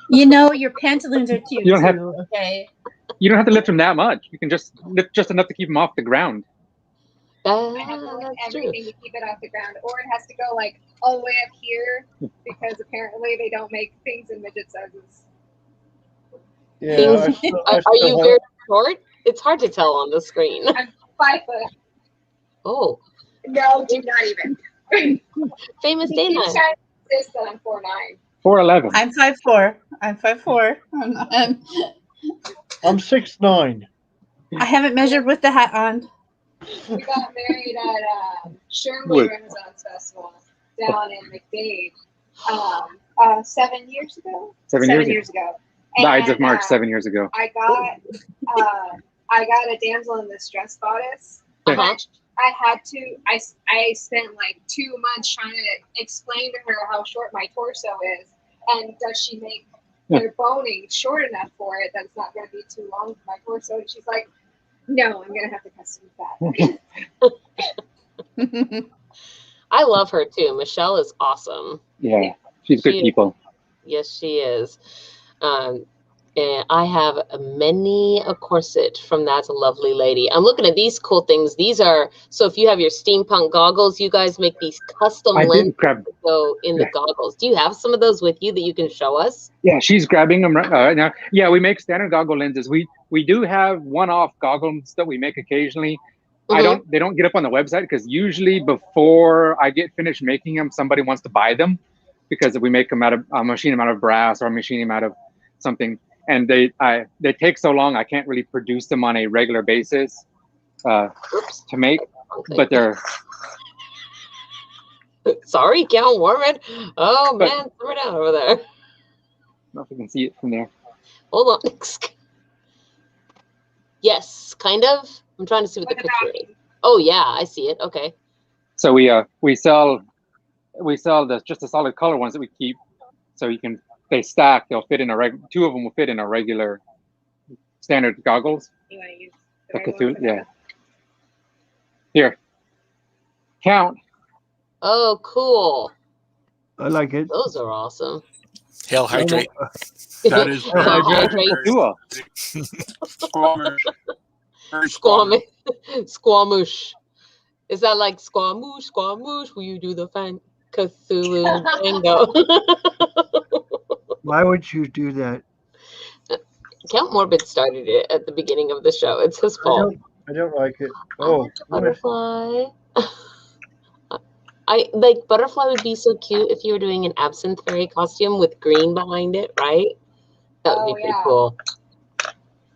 You know, your pantaloons are cute You don't have- too. Okay. You don't have to lift them that much. You can just lift just enough to keep them off the ground. I have to lift That's true. everything to keep it off the ground, or it has to go like all the way up here because apparently they don't make things in midget sizes. Yeah. Are still you have- very short? It's hard to tell on the screen. I'm 5 foot. Oh, No, do not even. famous He keeps Dana. trying to insist that I'm 4'9". 4'11". I'm 5'4". I'm 5'4". I'm 6'9". I haven't measured with the hat on. We got married at Sherwood Wood. Renaissance Festival down in McDade 7 years ago. 7 years ago. The Ides of And, March 7 years ago. I got a damsel in distress bodice. Uh-huh. I had to. I spent like 2 months trying to explain to her how short my torso is, and does she make their boning short enough for it that it's not going to be too long for my torso? And she's like, "No, I'm going to have to custom that." I love her too. Michelle is awesome. Yeah, she's good She is. people. Yes, she is. And I have many a corset from that lovely lady. I'm looking at these cool things. These are, so if you have your steampunk goggles, you guys make these custom I lenses didn't grab. that go in the goggles. Do you have some of those with you that you can show us? Yeah, she's grabbing them right now. Yeah, we make standard goggle lenses. We do have one-off goggles that we make occasionally. They don't get up on the website because usually before I get finished making them, somebody wants to buy them because if we make them out of machine them out of brass or machine them out of something, and they take so long I can't really produce them on a regular basis to make. Okay. But they're sorry, can't warm it. Oh man, throw it down over there. I don't know if you can see it from there. Hold on. Yes, kind of. I'm trying to see what the picture is. Oh yeah, I see it. Okay. So we sell just the solid color ones that we keep, so they stack. They'll fit in two of them will fit in a regular standard goggles. You want to use The the right Cthulhu, one for yeah. that? Here, count. Oh, cool. I like it. Those are awesome. Hail hydrate. That is very, Hydrate. very Cthulhu. squamish. Very Squamish. Squamish. Is that like squamoosh, squamoosh? Will you do the fan Cthulhu tango? Why would you do that? Count Morbid started it at the beginning of the show. It's his fault. I don't like it. I Oh, like the butterfly. I like butterfly would be so cute if you were doing an absinthe fairy costume with green behind it, right? That would be pretty cool.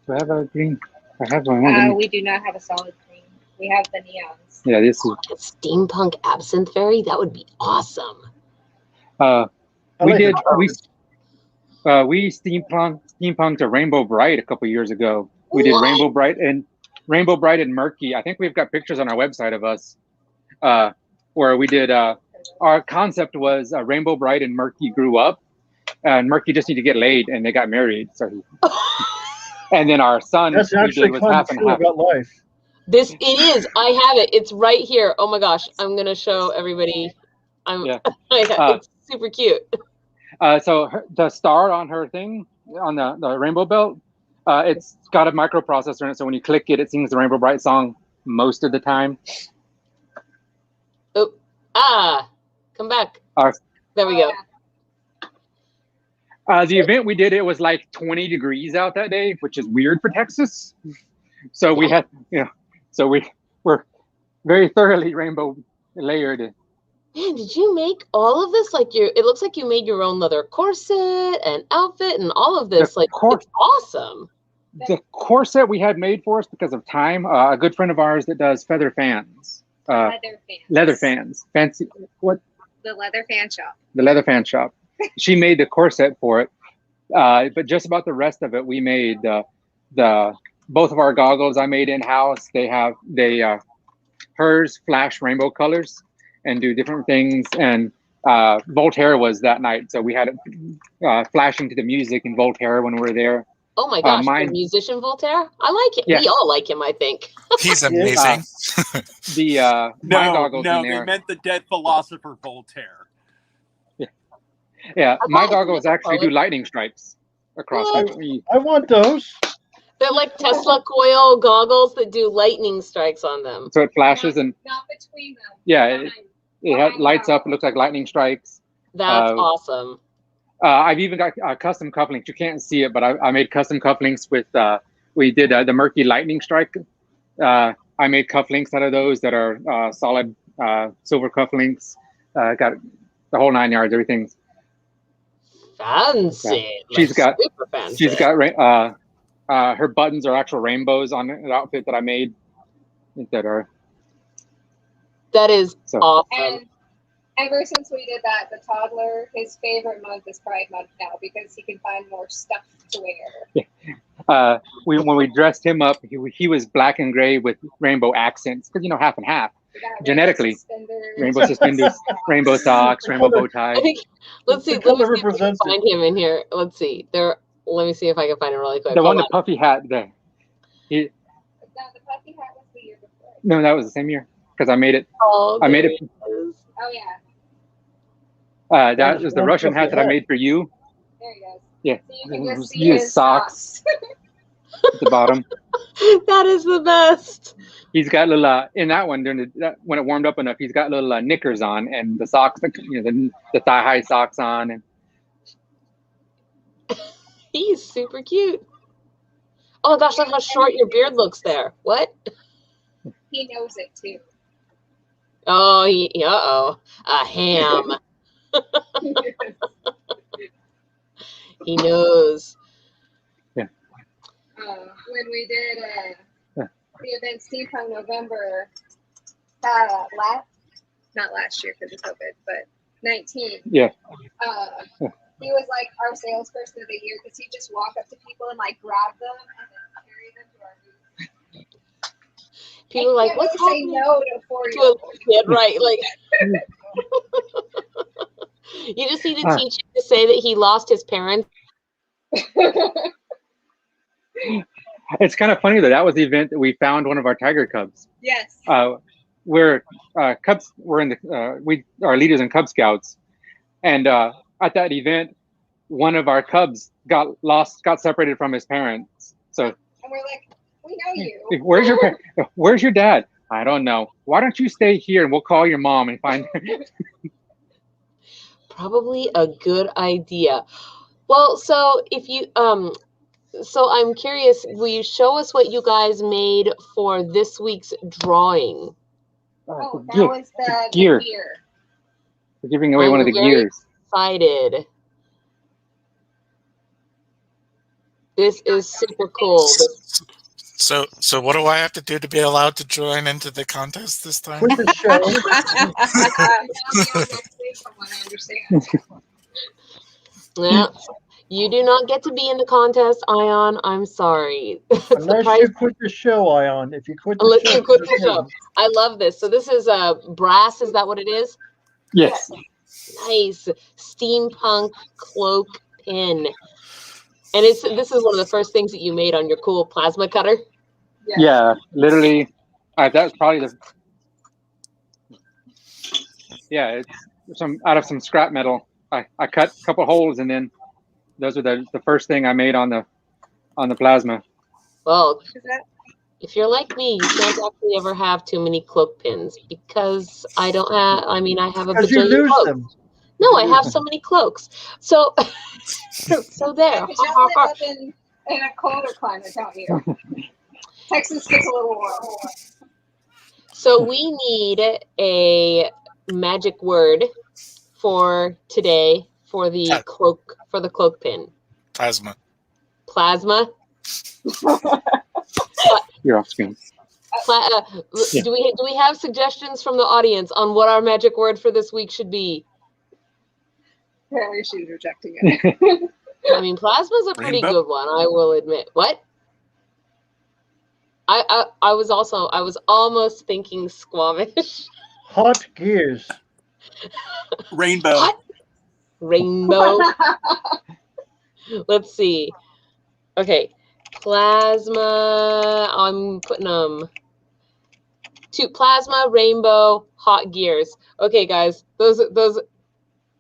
Do I have a green? I have one. We do not have a solid green. We have the neons. Yeah, this is. A steampunk absinthe fairy, that would be awesome. We steampunked a Rainbow Bright a couple years ago. We did Rainbow Bright and Murky. I think we've got pictures on our website of us where we did. Our concept was Rainbow Bright and Murky grew up, and Murky just needed to get laid, and they got married. So, and then our son That's actually was kind of half and true half. about life. It is. I have it. It's right here. Oh my gosh. I'm going to show everybody. It's super cute. So the star on her thing, on the rainbow belt, it's got a microprocessor in it. So when you click it, it sings the Rainbow Bright song most of the time. Oh, come back. There we go. The event we did, it was like 20 degrees out that day, which is weird for Texas. So we had, so we were very thoroughly rainbow layered. Man, did you make all of this? It looks like you made your own leather corset and outfit and all of this. It's awesome. The corset we had made for us because of time. A good friend of ours that does feather fans. Leather fans. Fancy. What? The leather fan shop. The leather fan shop. She made the corset for it. But just about the rest of it, we made both of our goggles I made in-house. Hers flash rainbow colors and do different things. And Voltaire was that night. So we had it flashing to the music in Voltaire when we were there. Oh my gosh, Mine- the musician Voltaire? I like him. Yeah. We all like him, I think. He's amazing. My goggles no, in there. they meant the dead philosopher Voltaire. Yeah, my thought- goggles actually do What? lightning strikes across. What? I want those. They're like Tesla coil goggles that do lightning strikes on them. So it flashes and Not between them. yeah, Behind. it lights up. It looks like lightning strikes. That's awesome. I've even got custom cufflinks. You can't see it, but I made custom cufflinks with. We did the Murky Lightning Strike. I made cufflinks out of those that are solid silver cufflinks. Got the whole 9 yards. Everything's Fancy. She's got- super fancy. She's got her buttons are actual rainbows on the outfit that I made. That are That is So- awesome. And ever since we did that, the toddler, his favorite month is Pride Month now because he can find more stuff to wear. when we dressed him up, he was black and gray with rainbow accents because half and half. We got Genetically, suspenders. Rainbow suspenders, rainbow socks, rainbow bow tie. I think, let's see. The Let color me see if I can represents it. find him in here. Let's see. Let me see if I can find him really quick. The one, Hold the puffy hat there. No, the puppy hat was the year before. No, that was the same year because I made it. on. I made there it. he is. Oh yeah, That was the Russian hat that I made for you. there he goes. Yeah, So you can just see His his socks. At the bottom. That is the best. He's got little in that one when it warmed up enough. He's got little knickers on and the socks, the thigh high socks on, and He's super cute. Oh my gosh, look how short your beard looks there. What? He knows it too. Oh, a ham. He knows. When we did Yeah. the event Steampunk November, not last year because of COVID, but 19. Yeah. He was like our salesperson of the year because he'd just walk up to people and like grab them and then carry them to our booth. People are like, what's say happening no to a to a 4-year-old. kid? Right, like. You just need to teach him to say that he lost his parents. it's kind of funny that was the event that we found one of our tiger cubs. Yes. We're Cubs. We're in the we are leaders in Cub Scouts, and at that event, one of our cubs got separated from his parents. So And we're like, we know you. where's your dad? I don't know. Why don't you stay here and we'll call your mom and find her. Probably a good idea. Well, so if you so I'm curious, will you show us what you guys made for this week's drawing? Oh, that Gear. was the Gear. gear. We're giving away one of the very gears. Excited. This is super cool. So what do I have to do to be allowed to join into the contest this time? With the show. That'll be on next week from what I understand. Yeah. You do not get to be in the contest, Ion. I'm sorry. Unless you quit the show, Ion. If you quit the Unless show. you quit the show. I love this. So this is brass. Is that what it is? Yes. Nice steampunk cloak pin. And this is one of the first things that you made on your cool plasma cutter. Yeah, literally. That was probably it's out of some scrap metal. I cut a couple holes and then those are the first thing I made on the plasma. Well, if you're like me, you don't actually ever have too many cloak pins because I don't have. I mean, I have a Because you bajillion lose cloaks. them. No, I have so many cloaks. So, so there. Because y'all live up in a colder climate, don't you? Texas gets a little warm. So we need a magic word for today for the cloak pin. Plasma. Plasma. You're off screen. Do we have suggestions from the audience on what our magic word for this week should be? Apparently she's rejecting it. I mean, plasma's a pretty Rainbow? good one, I will admit. What? I was almost thinking Squamish. Hot gears. Rainbow. What? Rainbow. Let's see. Okay, plasma. I'm putting them to plasma, rainbow, hot gears. Okay, guys, those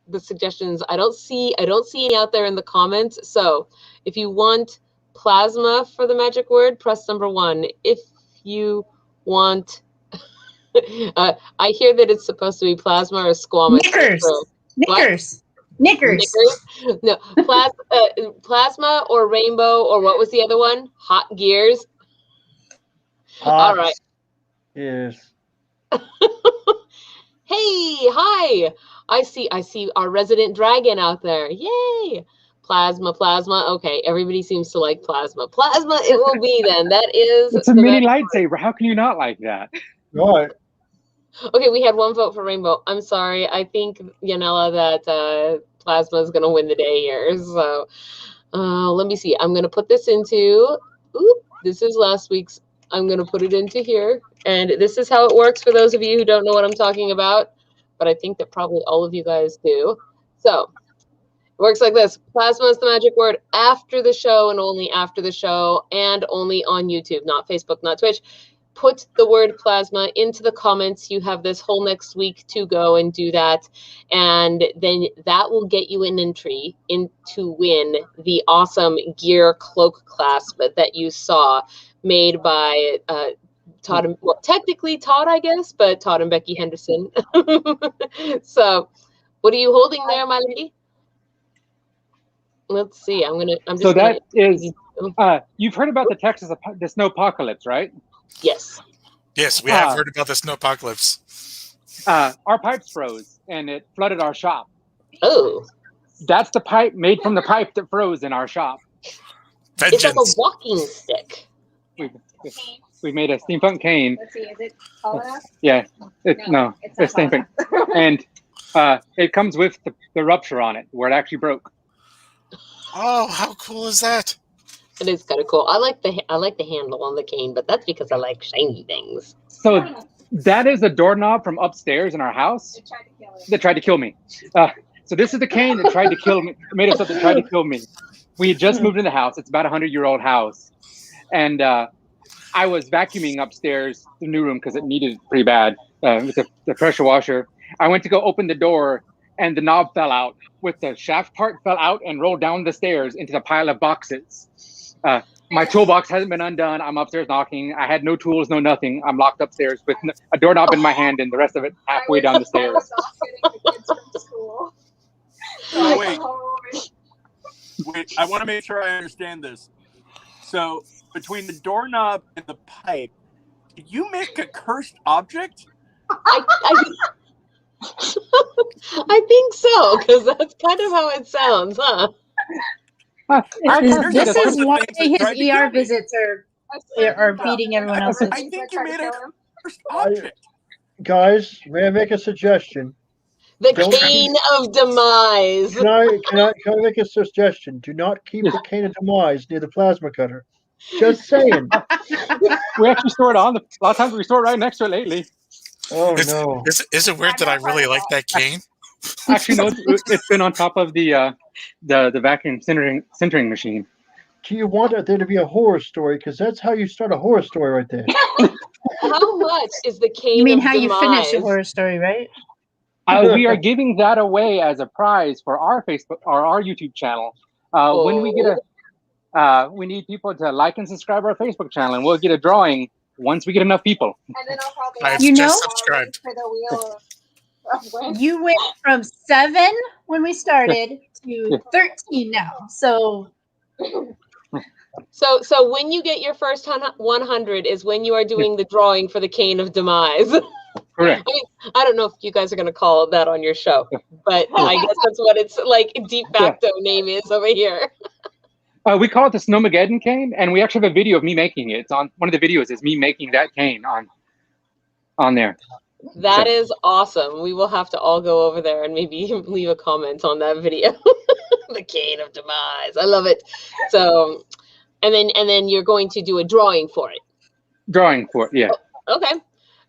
the suggestions. I don't see any out there in the comments. So if you want plasma for the magic word, press number 1. If you want, I hear that it's supposed to be plasma or squamish. Knickers. Knickers. Knickers. No, plasma or rainbow, or what was the other one? Hot gears. All right. Yes. Hey, hi. I see our resident dragon out there. Yay. Plasma. Okay, everybody seems to like plasma. Plasma it will be then. That is It's a mini lightsaber. How can you not like that? Right. Okay, we had 1 vote for rainbow. I'm sorry. I think, Yanela, that plasma is going to win the day here. So let me see. I'm going to put this into, this is last week's. I'm going to put it into here. And this is how it works for those of you who don't know what I'm talking about. But I think that probably all of you guys do. So it works like this. Plasma is the magic word after the show and only after the show and only on YouTube, not Facebook, not Twitch. Put the word plasma into the comments. You have this whole next week to go and do that. And then that will get you an entry to win the awesome gear cloak clasp that you saw made by Todd, well, technically Todd, I guess, but Todd and Becky Henderson. So what are you holding there, my lady? Let's see. So that is, you've heard about the snowpocalypse, right? Yes. Yes, we have heard about the snowpocalypse. Our pipes froze and it flooded our shop. Oh. That's the pipe made from the pipe that froze in our shop. Vengeance. It's like a walking stick. We made a steampunk cane. Let's see, is it tall enough? Yeah, it's steampunk. And it comes with the rupture on it, where it actually broke. Oh, how cool is that? It is kind of cool. I like the handle on the cane, but that's because I like shiny things. So that is a doorknob from upstairs in our house. That tried to kill me. So this is the cane that tried to kill me. Made us up that tried to kill me. We had just moved in the house. It's about a 100-year-old house, and I was vacuuming upstairs the new room because it needed it pretty bad with the pressure washer. I went to go open the door, and the knob fell out. With the shaft part fell out and rolled down the stairs into the pile of boxes. My toolbox hasn't been undone. I'm upstairs knocking. I had no tools, no nothing. I'm locked upstairs with a doorknob in my hand and the rest of it halfway down the stairs. Wait, I want to make sure I understand this. So between the doorknob and the pipe, did you make a cursed object? I think so, because that's kind of how it sounds, huh? This is why his ER visits are beating everyone else's. I think you made a cursed object. Guys, may I make a suggestion? The cane of demise. Can I make a suggestion? Do not keep the cane of demise near the plasma cutter. Just saying. We actually store it on. A lot of times we store it right next to it lately. Oh no! Is it weird that I really like that cane? Actually, no. It's been on top of the vacuum sintering machine. Do you want there to be a horror story? Because that's how you start a horror story right there. How much is the cane? You mean of how demise? you finish a horror story, right? We are giving that away as a prize for our Facebook or our YouTube channel. When we get we need people to like and subscribe our Facebook channel, and we'll get a drawing once we get enough people. And then I'll probably I've just subscribed. for the wheel of when. You went from 7 when we started to 13 now. So when you get your first 100 is when you are doing the drawing for the cane of demise. Correct. I mean, I don't know if you guys are going to call that on your show, but I guess that's what it's like. De facto name is over here. We call it the Snowmageddon cane, and we actually have a video of me making it. It's on one of the videos is me making that cane on there. That is awesome. We will have to all go over there and maybe leave a comment on that video. The cane of demise. I love it. So, and then you're going to do a drawing for it. Drawing for it, yeah. Okay.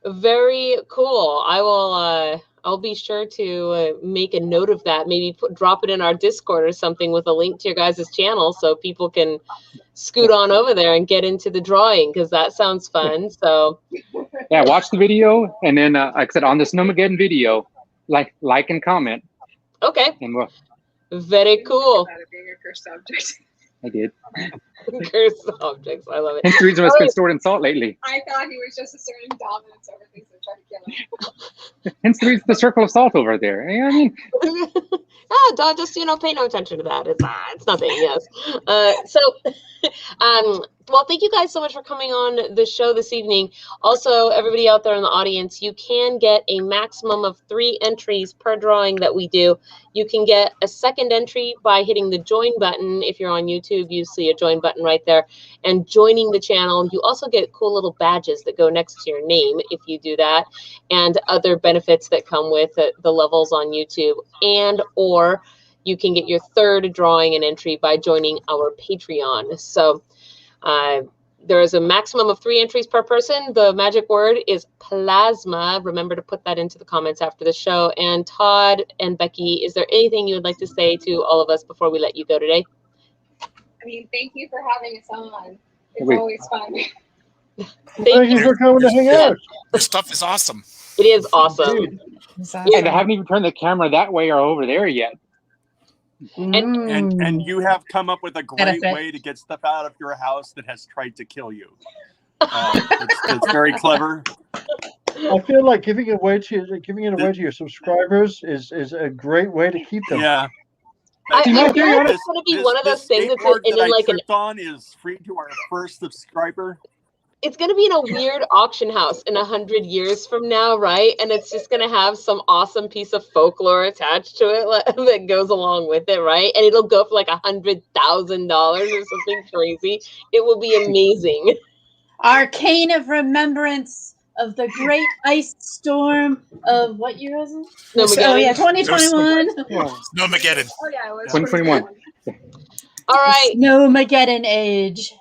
Very cool. I I'll be sure to make a note of that. Maybe drop it in our Discord or something with a link to your guys' channel so people can scoot on over there and get into the drawing, because that sounds fun. So yeah, watch the video, and then like I said, on the Snowmageddon video, like and comment. Okay. And we'll, very cool. About it being a cursed object. I did. Cursed objects. I love it. Hence the reason it's been Sword and Salt lately. I thought he was just asserting dominance over things that try to kill him. Hence the reason the Circle of Salt over there. I mean, don't just pay no attention to that. It's nothing. Yes. Well, thank you guys so much for coming on the show this evening. Also, everybody out there in the audience, you can get a maximum of 3 entries per drawing that we do. You can get a second entry by hitting the join button. If you're on YouTube, you see a join button right there, and joining the channel. You also get cool little badges that go next to your name if you do that, and other benefits that come with the levels on YouTube. And or you can get your third drawing and entry by joining our Patreon. So there is a maximum of 3 entries per person. The magic word is plasma. Remember to put that into the comments after the show. And Todd and Becky, is there anything you would like to say to all of us before we let you go today? I mean, thank you for having us on. It's always fun. Thank you for coming to hang out. This stuff is awesome. It is awesome. yeah, they haven't even turned the camera that way or over there yet. And you have come up with a great way to get stuff out of your house that has tried to kill you. It's very clever. I feel like giving it away to your subscribers is a great way to keep them. Yeah. I think it's going to be one of those things that's in like an on is free to our first subscriber. It's going to be in a weird auction house in 100 years from now, right? And it's just going to have some awesome piece of folklore attached to it that goes along with it, right? And it'll go for like $100,000 or something crazy. It will be amazing. Arcane of Remembrance of the Great Ice Storm of what year was it? Snowmageddon. Oh yeah, 2021. Snowmageddon. Oh yeah, it was 2021. All right. Snowmageddon age.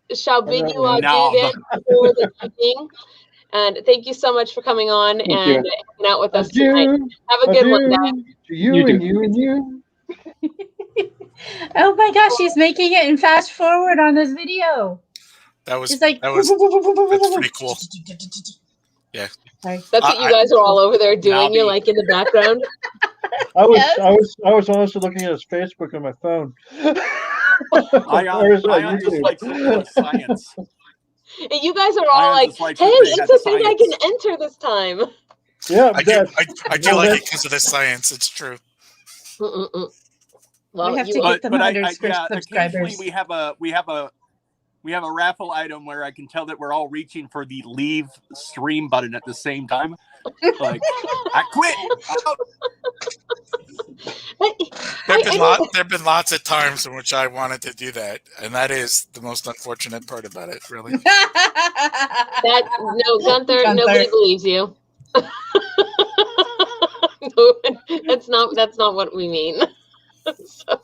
We shall bid you adieu then for the evening. And thank you so much for coming on and hanging out with us tonight. Have a good one, guys. You. Oh my gosh, she's making it in fast forward on this video. That's like, pretty cool. Yeah. That's what you guys are all over there doing. You're like in the background. I was honestly looking at his Facebook on my phone. Ion just likes science. And you guys are all like, hey, it's a thing I can enter this time. Yeah, I do like it because of the science. It's true. Well, we have to get them 100 subscribers. We have a raffle item where I can tell that we're all reaching for the leave stream button at the same time. Like, I quit. There have been lots of times in which I wanted to do that, and that is the most unfortunate part about it, really. Gunther, nobody believes you. That's not what we mean. So,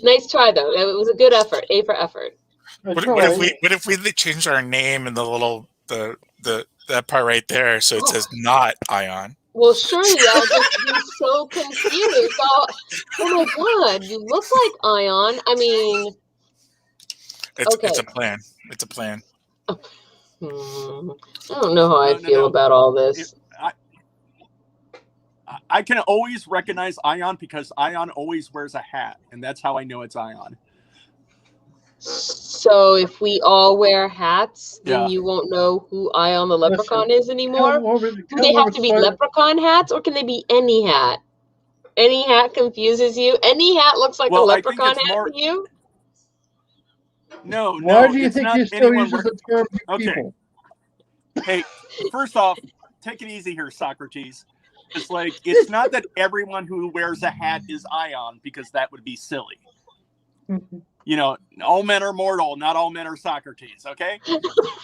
nice try though. It was a good effort. A for effort. What if we changed our name and the little that part right there so it says not Ion? Well, surely I'll just be so confused. Oh my God, you look like Ion. I mean, it's a plan. It's a plan. I don't know how I feel about all this. I can always recognize Ion because Ion always wears a hat, and that's how I know it's Ion. So if we all wear hats, then you won't know who Ion the Leprechaun is anymore? Do they have to be leprechaun hats, or can they be any hat? Any hat confuses you? Any hat looks like a leprechaun hat to you? No. Why do you think he still uses the term people? Hey, first off, take it easy here, Socrates. It's like, it's not that everyone who wears a hat is Ion, because that would be silly. You know, all men are mortal, not all men are Socrates, okay?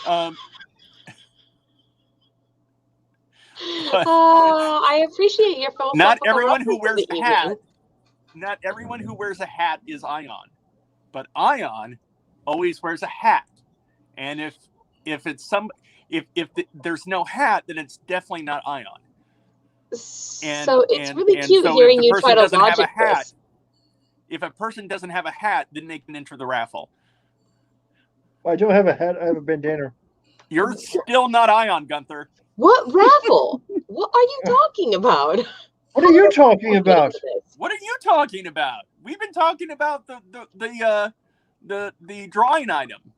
I appreciate your philosophical. Not everyone who wears a hat. Not everyone who wears a hat is Ion, but Ion always wears a hat. And if If there's no hat, then it's definitely not Ion. So it's really cute hearing you try to logic this. If a person doesn't have a hat, then they can enter the raffle. I don't have a hat. I have a bandana. You're still not Ion, Gunther. What raffle? What are you talking about? What are you talking about? What are you talking about? We've been talking about the drawing item.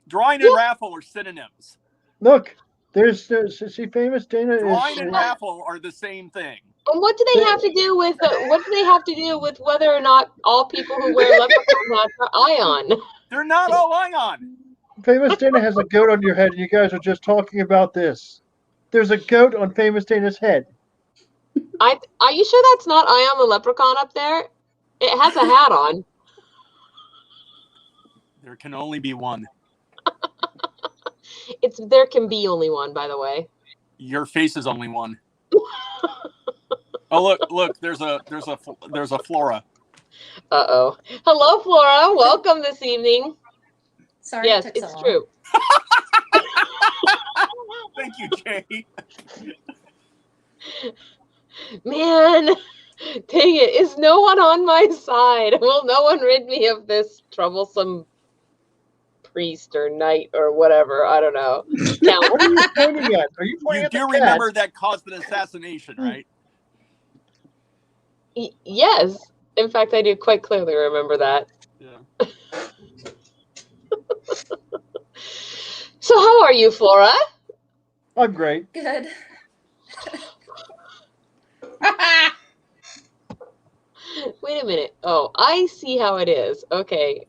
Drawing and raffle are synonyms. Look, see, famous Dana drawing and raffle are the same thing. And what do they have to do with whether or not all people who wear leprechaun hats are Ion? They're not all Ion. Famous Dana has a goat on your head, and you guys are just talking about this. There's a goat on Famous Dana's head. Are you sure that's not Ion the leprechaun up there? It has a hat on. There can only be one. There can be only one, by the way. Your face is only one. Oh look! There's a Flora. Uh-oh. Hello, Flora. Welcome this evening. Sorry, yes, it took it's so true. Thank you, Jay. Man, dang it! Is no one on my side? Will no one rid me of this troublesome priest or knight or whatever? I don't know. Now, what are you pointing at? Are you pointing at the cat? You do remember that caused an assassination, right? Yes. In fact, I do quite clearly remember that. Yeah. So how are you, Flora? I'm great. Good. Wait a minute. Oh, I see how it is. Okay.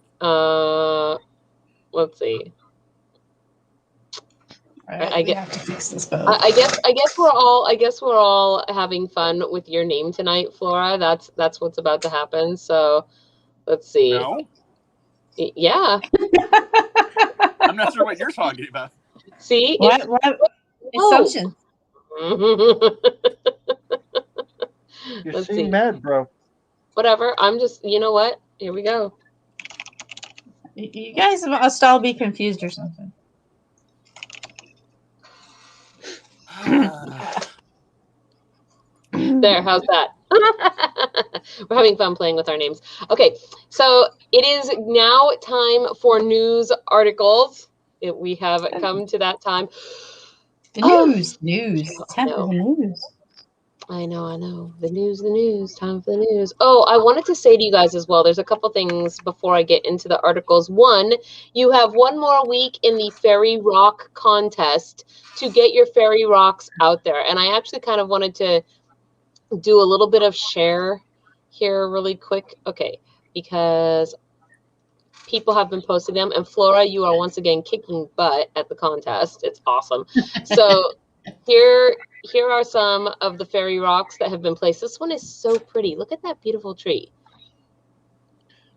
Let's see. I have to fix this boat. I guess we're all having fun with your name tonight, Flora. That's what's about to happen. So let's see. No. Yeah. I'm not sure what you're talking about. See? What assumption? You seem mad, bro. Whatever. I'm just, you know what? Here we go. You guys must all be confused or something. There, how's that? We're having fun playing with our names. Okay, so it is now time for news articles. We have come to that time. The news. It's time for the news. I know. The news. Time for the news. Oh, I wanted to say to you guys as well, there's a couple things before I get into the articles. One, you have one more week in the Fairy Rock contest to get your Fairy Rocks out there. And I actually kind of wanted to do a little bit of share here really quick. Okay, because people have been posting them. And Flora, you are once again kicking butt at the contest. It's awesome. So here are some of the Fairy Rocks that have been placed. This one is so pretty. Look at that beautiful tree.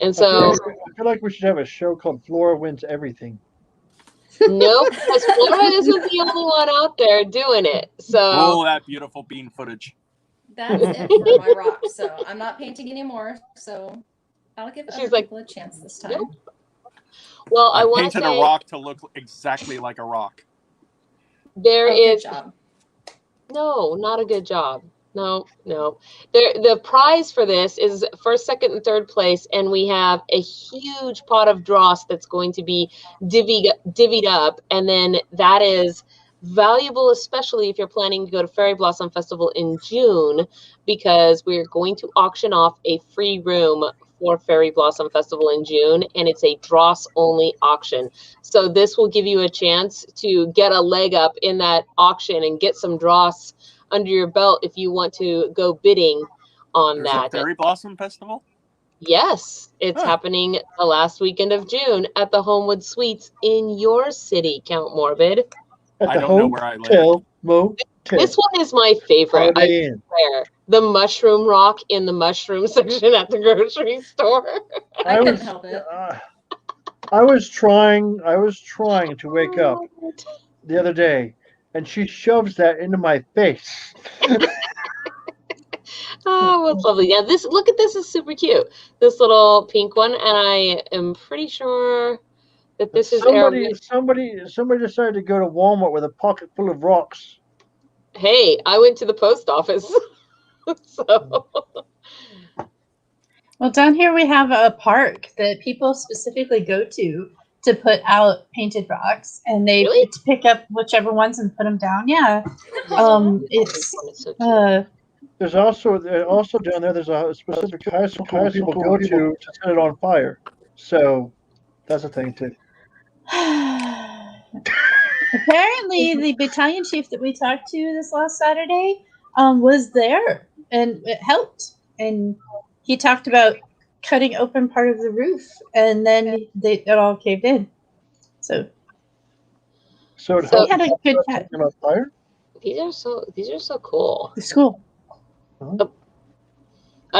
And so I feel like we should have a show called Flora Wins Everything. Nope, because Flora isn't the only one out there doing it. So oh, that beautiful bean footage. That's it for my rock. So I'm not painting anymore. So I'll give other people a chance this time. Nope. Well, I want to painted a rock to look exactly like a rock. There is good job. No, not a good job. No. The prize for this is first, second, and third place, and we have a huge pot of dross that's going to be divvied up, and then that is valuable, especially if you're planning to go to Fairy Blossom Festival in June, because we're going to auction off a free room for Fairy Blossom Festival in June, and it's a dross-only auction. So this will give you a chance to get a leg up in that auction and get some dross under your belt if you want to go bidding on There's that. A Fairy Blossom Festival? Yes, it's happening the last weekend of June at the Homewood Suites in your city, Count Morbid. At I the don't know where I live. Motel. This one is my favorite. I swear. The mushroom rock in the mushroom section at the grocery store. I couldn't help it. I was trying to wake up the other day, and she shoves that into my face. Oh, what's lovely. Yeah, look at this is super cute. This little pink one, and I am pretty sure that this is somebody decided to go to Walmart with a pocket full of rocks. Hey, I went to the post office. So Well, down here we have a park that people specifically go to put out painted rocks, and they to pick up whichever ones and put them down. Yeah, it's There's also down there. There's a specific high school people go to set it on fire. So that's a thing too. Apparently, the battalion chief that we talked to this last Saturday was there, and it helped. And he talked about cutting open part of the roof, and then it all caved in. So we had a good chat. Fire? These are so cool. It's cool. I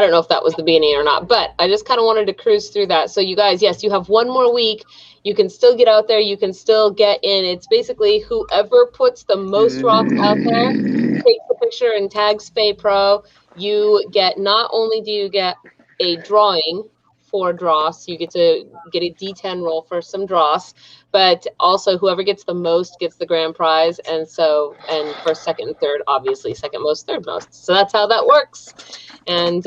don't know if that was the beginning or not, but I just kind of wanted to cruise through that. So you guys, yes, you have one more week. You can still get out there. You can still get in. It's basically whoever puts the most rocks out there, takes the picture and tags FAE Pro. You get, not only do you get a drawing for dross, you get to get a D10 roll for some dross, but also whoever gets the most gets the grand prize. And for second and third, obviously second most, third most. So that's how that works. And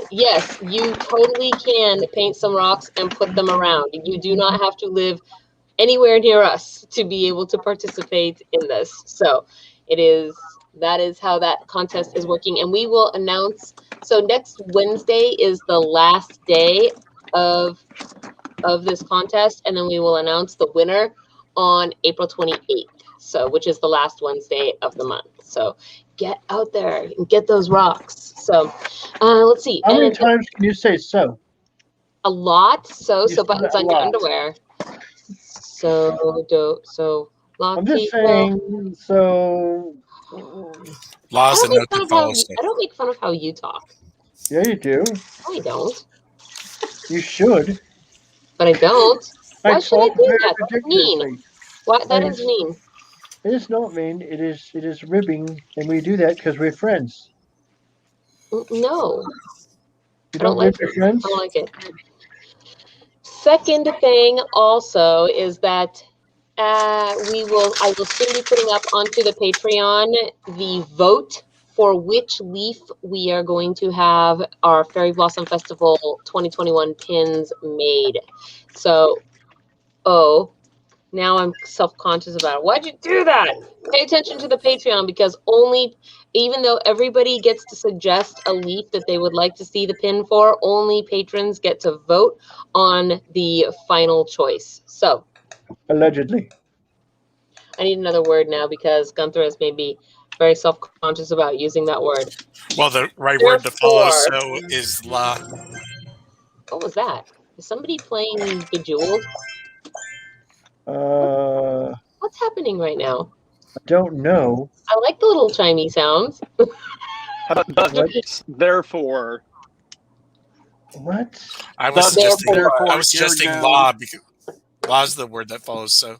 yes, you totally can paint some rocks and put them around. You do not have to live anywhere near us to be able to participate in this. So that is how that contest is working. And we will announce, so next Wednesday is the last day of this contest, and then we will announce the winner on April 28th. So, which is the last Wednesday of the month. So get out there and get those rocks. So let's see. How many times can you say so? A lot. So buttons on your underwear. I'm just saying, so. Laws and notes to follow. I don't make fun of how you talk. Yeah, you do. No, I don't. You should. But I don't. Why should I do that? That's mean. What? That is mean. It is not mean. It is ribbing, and we do that because we're friends. No. You don't like your friends? I don't like it. Second thing also is that I will soon be putting up onto the Patreon the vote for which leaf we are going to have our Fairy Blossom Festival 2021 pins made. So, now I'm self-conscious about it. Why'd you do that? Pay attention to the Patreon, because even though everybody gets to suggest a leaf that they would like to see the pin for, only patrons get to vote on the final choice. So. Allegedly. I need another word now because Gunther has made me very self-conscious about using that word. Well, the right word to follow so is la. What was that? Is somebody playing Bejeweled? What's happening right now? I don't know. I like the little chimey sounds. Therefore. What? I was suggesting law because law's the word that follows so.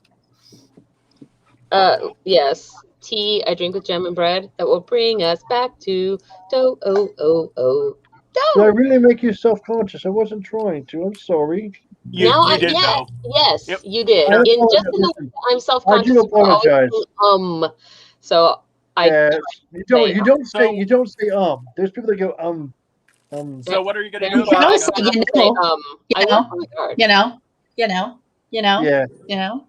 Yes. Tea I drink with jam and bread that will bring us back to do. Did I really make you self-conscious? I wasn't trying to. I'm sorry. You did, though. Yes, yep. You did. In just in the I'm self-conscious. I do apologize. So you don't say There's people that go So what are you gonna do about it? You know.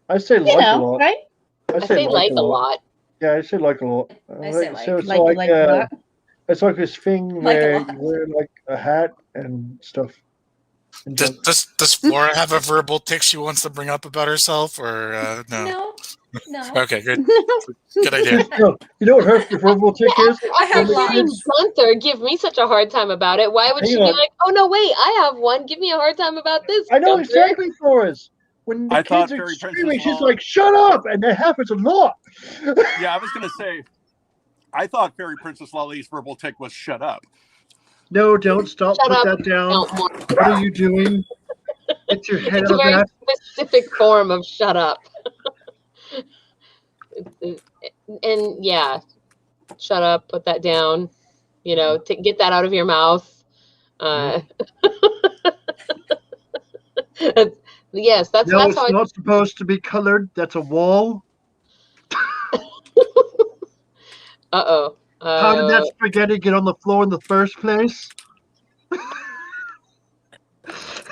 I say like a lot. Right? I say like a lot. Yeah, I say like a lot. I say like. So it's like it's like this thing where you wear like a hat and stuff. Does Flora have a verbal tick she wants to bring up about herself, or no? No. Okay, good. Good idea. You know what her verbal tick is? I have lots. Gunther give me such a hard time about it. Why would she be like, oh no, wait, I have one. Give me a hard time about this. I know Gunther. exactly, Flora's. When the kids are screaming, she's like, shut up! And that happens a lot. Yeah, I was going to say, I thought Fairy Princess Lolly's verbal tick was shut up. No, don't stop. Put that down. What are you doing? Get your head out of that. It's a very specific form of shut up. And yeah, shut up, put that down, get that out of your mouth. Yes, that's No, that's it's how not supposed to be colored. That's a wall. Uh-oh. How did that spaghetti get on the floor in the first place?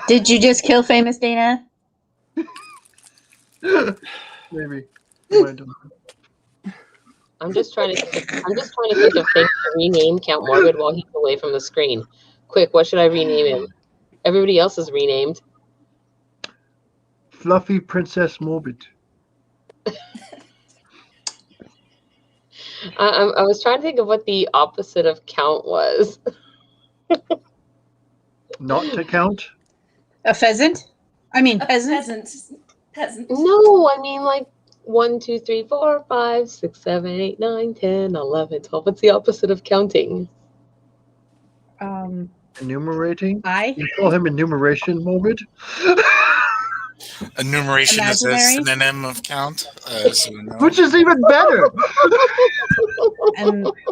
Did you just kill famous Dana? Maybe. I'm just trying to think of things to rename Count Morbid while he's away from the screen. Quick, what should I rename him? Everybody else is renamed. Fluffy Princess Morbid. I was trying to think of what the opposite of count was. Not to count? A pheasant? I mean, peasant. Peasant. No, I mean like 1, 2, 3, 4, 5, 6, 7, 8, 9, 10, 11, 12. What's the opposite of counting? Enumerating? I? You call him enumeration morbid? Enumeration is a Imaginary? synonym of count. So no. Which is even better.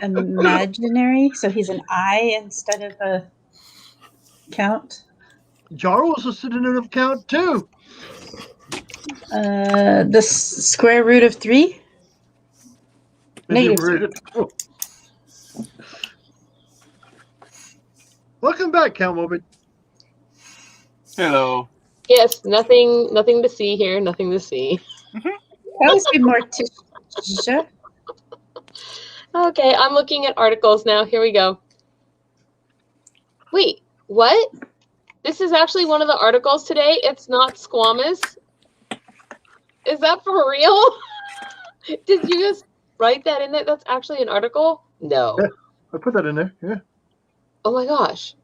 Imaginary? So he's an I instead of a count? Jarl's a synonym of count too. The square root of 3? Negative. Welcome back, Count Morbid. Hello. Yes, nothing to see here. Nothing to see. That was be Morticia. Okay, I'm looking at articles now. Here we go. Wait, what? This is actually one of the articles today. It's not squamous. Is that for real? Did you just write that in there? That's actually an article? No. Yeah, I put that in there. Yeah. Oh my gosh.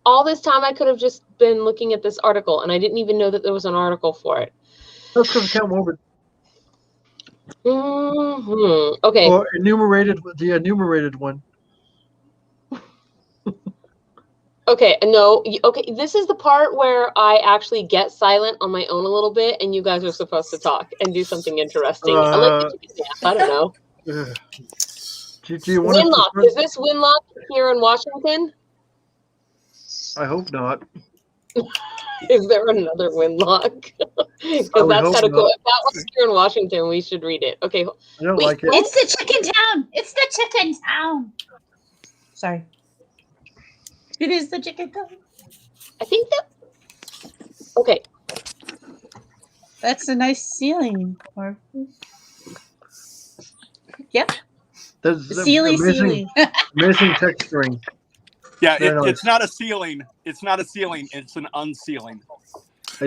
All this time I could have just been looking at this article and I didn't even know that there was an article for it. That's because Count Morbid. Okay. Or the enumerated one. Okay, no. Okay, this is the part where I actually get silent on my own a little bit and you guys are supposed to talk and do something interesting. I don't know. Do you want Winlock. Is this Winlock here in Washington? I hope not. Is there another Winlock? Because that's kind of cool. If that was here in Washington, we should read it. Okay. I don't like it. It's the chicken town. It's the chicken town. Sorry. It is the chicken town. I think that. Okay. That's a nice ceiling. Yep. There's Amazing texturing. Yeah, Nice. it's not a ceiling. It's not a ceiling. It's an unsealing.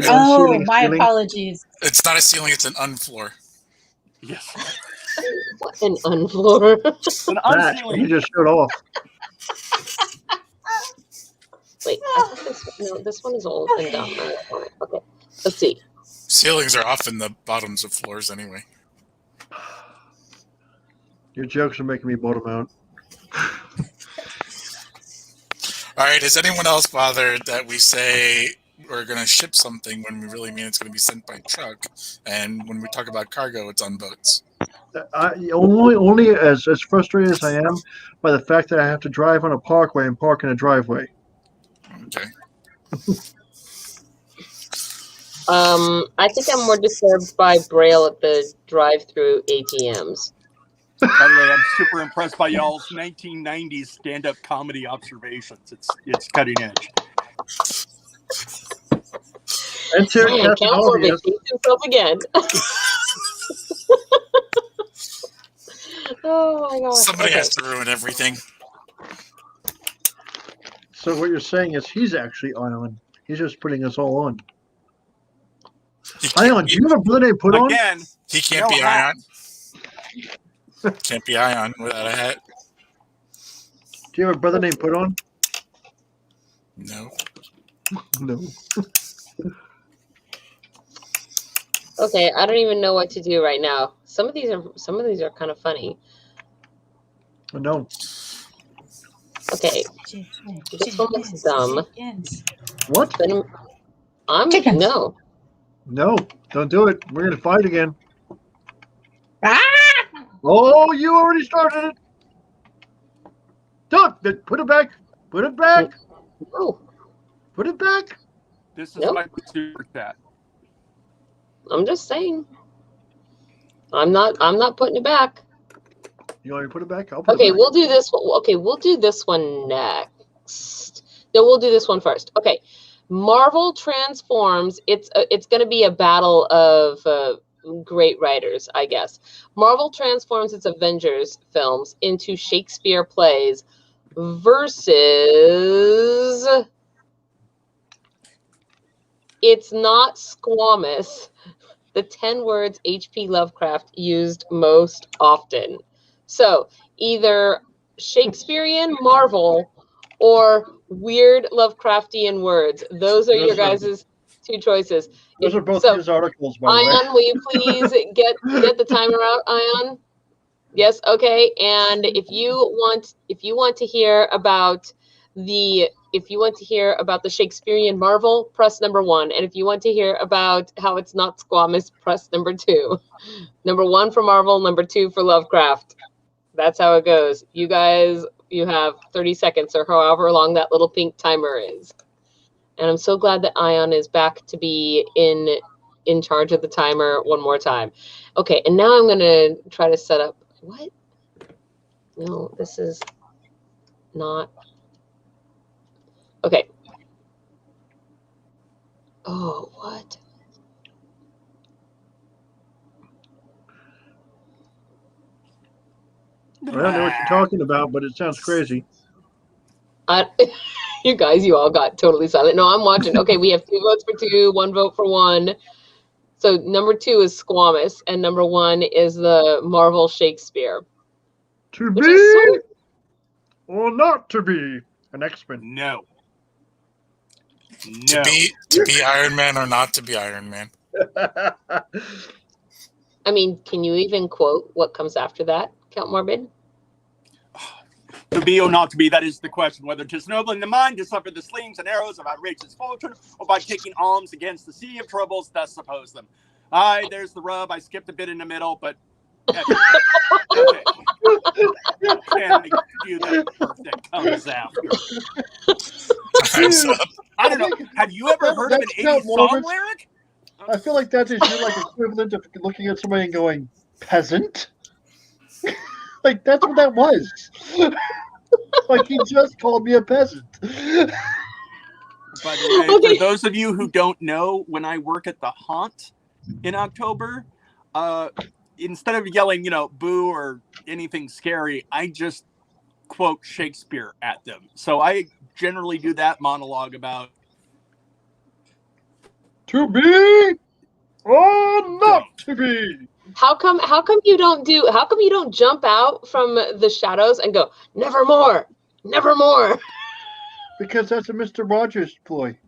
Oh, my apologies. It's not a ceiling, it's an unfloor. Yes. What an unfloor. An unsealing. You just showed off. Wait, I think this one is old and dumb. Okay, let's see. Ceilings are often the bottoms of floors anyway. Your jokes are making me bottom out. All right, is anyone else bothered that we say we're going to ship something when we really mean it's going to be sent by truck, and when we talk about cargo, it's on boats? Only as frustrated as I am by the fact that I have to drive on a parkway and park in a driveway. Okay. I think I'm more disturbed by Braille at the drive-through ATMs. By the way, I'm super impressed by y'all's 1990s stand-up comedy observations. It's cutting edge. And Man, Count Morbid beats himself again. Oh my god. Somebody has to ruin everything. So what you're saying is he's actually Ion. He's just putting us all on. Ion, do you have a brother named Put On? Again, he can't be Ion. Can't be Ion without a hat. Do you have a brother named Put On? No. No. Okay, I don't even know what to do right now. Some of these are kind of funny. No. Okay. This one looks dumb. What? No. No, don't do it. We're gonna fight again. Ah! Oh, you already started it. Duck, put it back. Put it back. Oh. Put it back. This is my super chat. I'm just saying. I'm not putting it back. You want me to put it back? I'll put Okay, it back. we'll do this one. Okay, we'll do this one next. No, we'll do this one first. Okay. Marvel transforms. It's going to be a battle of great writers, I guess. Marvel transforms its Avengers films into Shakespeare plays versus It's Not Squamous, the 10 words H.P. Lovecraft used most often. So either Shakespearean Marvel or weird Lovecraftian words. Those are your guys' two choices. Those are both his articles, by the way. Ion, will you please get the timer out, Ion? Yes, okay. And if you want to hear about the Shakespearean Marvel, press number 1. And if you want to hear about how it's not squamous, press number 2. Number 1 for Marvel, number 2 for Lovecraft. That's how it goes. You guys, you have 30 seconds or however long that little pink timer is. And I'm so glad that Ion is back to be in charge of the timer one more time. Okay, and now I'm going to try to set up. What? No, this is not. Okay. Oh, what? I don't know what you're talking about, but it sounds crazy. You guys, you all got totally silent. No, I'm watching. Okay, we have 2 votes for 2, 1 vote for 1. So number 2 is Squamous, and number 1 is the Marvel Shakespeare. To be or not to be an X-Men? No. To be Iron Man or not to be Iron Man? I mean, can you even quote what comes after that, Count Morbid? To be or not to be, that is the question. Whether 'tis noble in the mind to suffer the slings and arrows of outrageous fortune, or by taking alms against the sea of troubles, thus oppose them. Aye, there's the rub. I skipped a bit in the middle, but okay. Can't do that perfect comes after. I don't know. Have you ever heard of an 80s song lyric? I feel like that is your like equivalent of looking at somebody and going, peasant? Like, that's what that was. Like, he just called me a peasant. By the way, for those of you who don't know, when I work at the Haunt in October, instead of yelling, boo or anything scary, I just quote Shakespeare at them. So I generally do that monologue about to be or not to be. How come you don't jump out from the shadows and go, nevermore, nevermore? Because that's a Mr. Rogers ploy.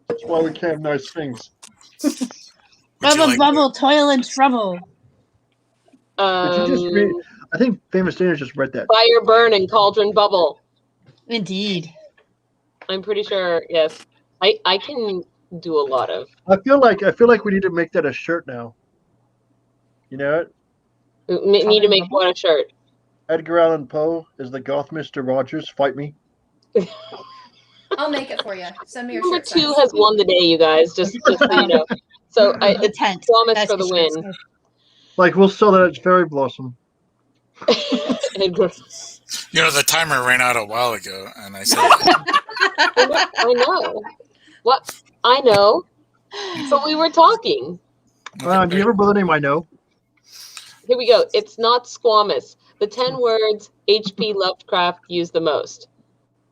That's why we can't have nice things. Bubble, bubble, toil and trouble. Did you just read? I think Famous Dana just read that. Fire burn and cauldron bubble. Indeed. I'm pretty sure, yes. I can do a lot of. I feel like we need to make that a shirt now. You know it? We need to make what a shirt? Edgar Allan Poe is the goth Mr. Rogers. Fight me. I'll make it for you. Send me your Number shirt 2 size. has won the day, you guys. Just so you know. So the tent. Promise for the win. Like, we'll sell that at Fairy Blossom. Edgar. The timer ran out a while ago, and I said, I know. What? I know. But we were talking. Do you ever brother name I know? Here we go. It's not squamous. The 10 words H.P. Lovecraft used the most.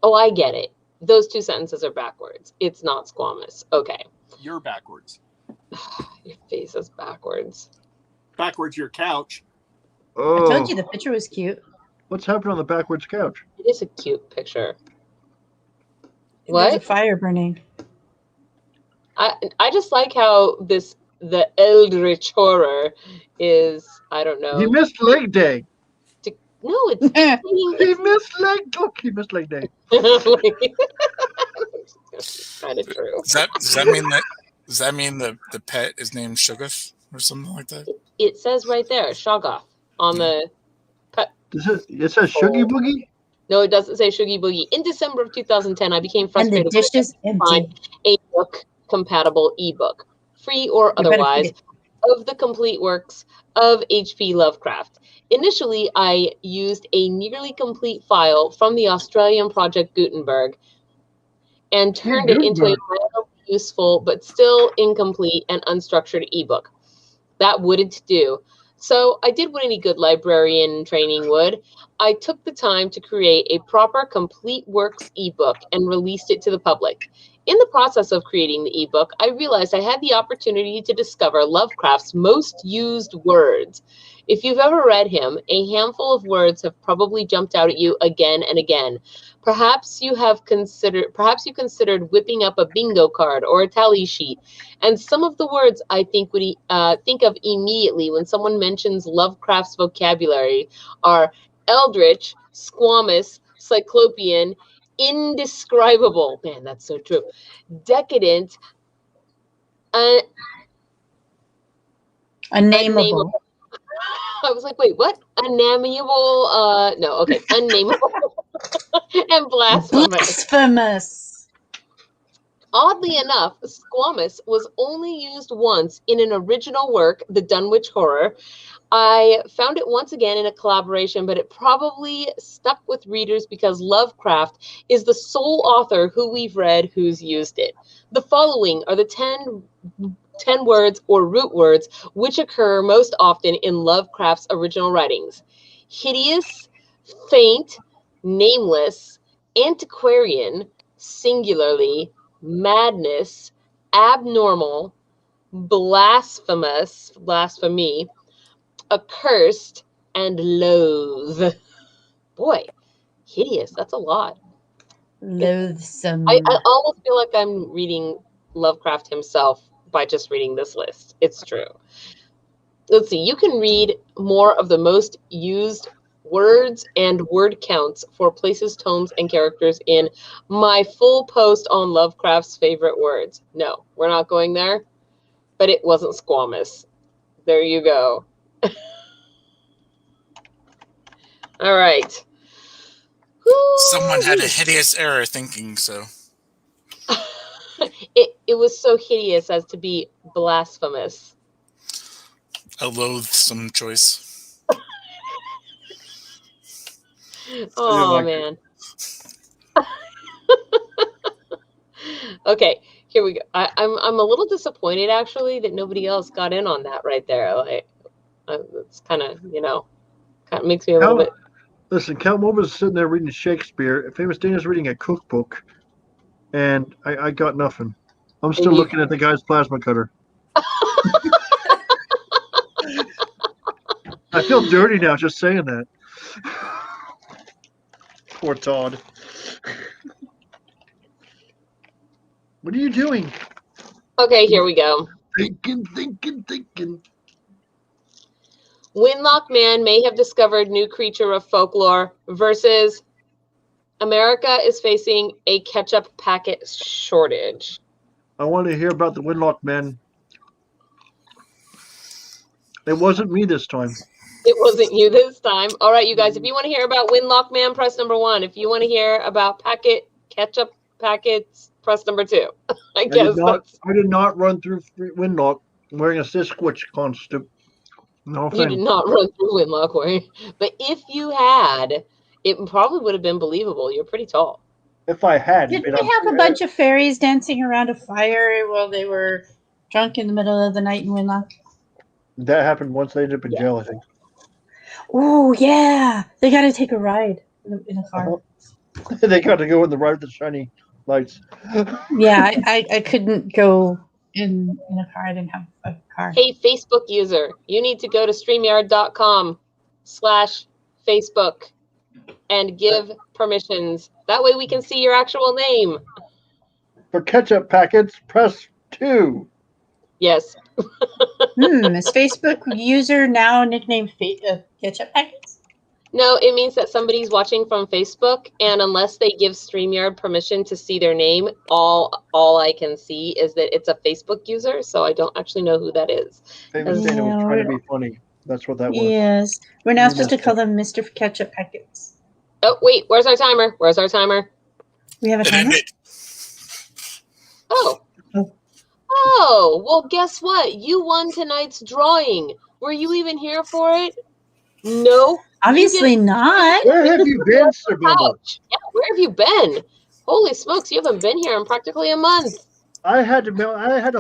Oh, I get it. Those 2 sentences are backwards. It's not squamous. Okay. You're backwards. Your face is backwards. Backwards your couch. Oh. I told you the picture was cute. What's happening on the backwards couch? It is a cute picture. What? There's a fire burning. I just like how the eldritch horror is, I don't know. He missed leg day. No, it's he missed leg day. Kind of true. Does that mean the pet is named Shoggoth or something like that? It says right there, Shoggoth, on the It says Shuggy Boogie? No, it doesn't say Shuggy Boogie. In December of 2010, I became frustrated And the dish is to find empty. a book-compatible ebook, free or You better otherwise, feed of the complete works of H.P. Lovecraft. Initially, I used a nearly complete file from the Australian Project Gutenberg and turned it into a mildly useful but still incomplete and unstructured ebook. That wouldn't do. So I did what any good librarian training would. I took the time to create a proper complete works ebook and released it to the public. In the process of creating the ebook, I realized I had the opportunity to discover Lovecraft's most used words. If you've ever read him, a handful of words have probably jumped out at you again and again. Perhaps you considered whipping up a bingo card or a tally sheet. And some of the words I think of immediately when someone mentions Lovecraft's vocabulary are eldritch, squamous, cyclopean, indescribable. Man, that's so true. Decadent, unnameable. I was like, wait, what? Unnameable? No, okay, unnameable and blasphemous. Blasphemous. Oddly enough, squamous was only used once in an original work, The Dunwich Horror. I found it once again in a collaboration, but it probably stuck with readers because Lovecraft is the sole author who we've read who's used it. The following are the 10 words or root words which occur most often in Lovecraft's original writings: hideous, faint, nameless, antiquarian, singularly, madness, abnormal, blasphemous, blasphemy, accursed, and loathe. Boy, hideous, that's a lot. Loathsome. I almost feel like I'm reading Lovecraft himself by just reading this list. It's true. Let's see, you can read more of the most used words and word counts for places, tomes, and characters in my full post on Lovecraft's favorite words. No, we're not going there, but it wasn't squamous. There you go. All right. Someone had a hideous error thinking so. It was so hideous as to be blasphemous. A loathsome choice. Oh, man. Okay, here we go. I'm a little disappointed, actually, that nobody else got in on that right there. Like, it's kind of, kind of makes me a little bit. Listen, Count Moe was sitting there reading Shakespeare. Famous Dana's reading a cookbook, and I got nothing. I'm still looking at the guy's plasma cutter. I feel dirty now just saying that. Poor Todd. What are you doing? Okay, here we go. Thinking. Winlock Man may have discovered new creature of folklore versus America is facing a ketchup packet shortage. I want to hear about the Winlock Man. It wasn't me this time. It wasn't you this time. All right, you guys, if you want to hear about Winlock Man, press number 1. If you want to hear about ketchup packets, press number 2. I did not run through Winlock wearing a Sisquatch costume. No, you did not run through Winlock wearing. But if you had, it probably would have been believable. You're pretty tall. If I had. Did we have a bunch of fairies dancing around a fire while they were drunk in the middle of the night in Winlock? That happened once. They ended up in jail, I think. Oh, yeah. They got to take a ride in a car. They got to go in the ride with the shiny lights. Yeah, I couldn't go in a car. I didn't have a car. Hey, Facebook user, you need to go to StreamYard.com/Facebook and give permissions. That way we can see your actual name. For ketchup packets, press 2. Yes. Is Facebook user now nicknamed Ketchup Packets? No, it means that somebody's watching from Facebook, and unless they give StreamYard permission to see their name, all I can see is that it's a Facebook user, so I don't actually know who that is. Famous Dana was trying to be funny. That's what that was. Yes. We're now supposed to call them Mr. Ketchup Packets. Oh, wait. Where's our timer? Where's our timer? We have a timer? Oh. Oh, well, guess what? You won tonight's drawing. Were you even here for it? No. Obviously not. Where have you been, Sir Bumble? Yeah, where have you been? Holy smokes, you haven't been here in practically a month. I had to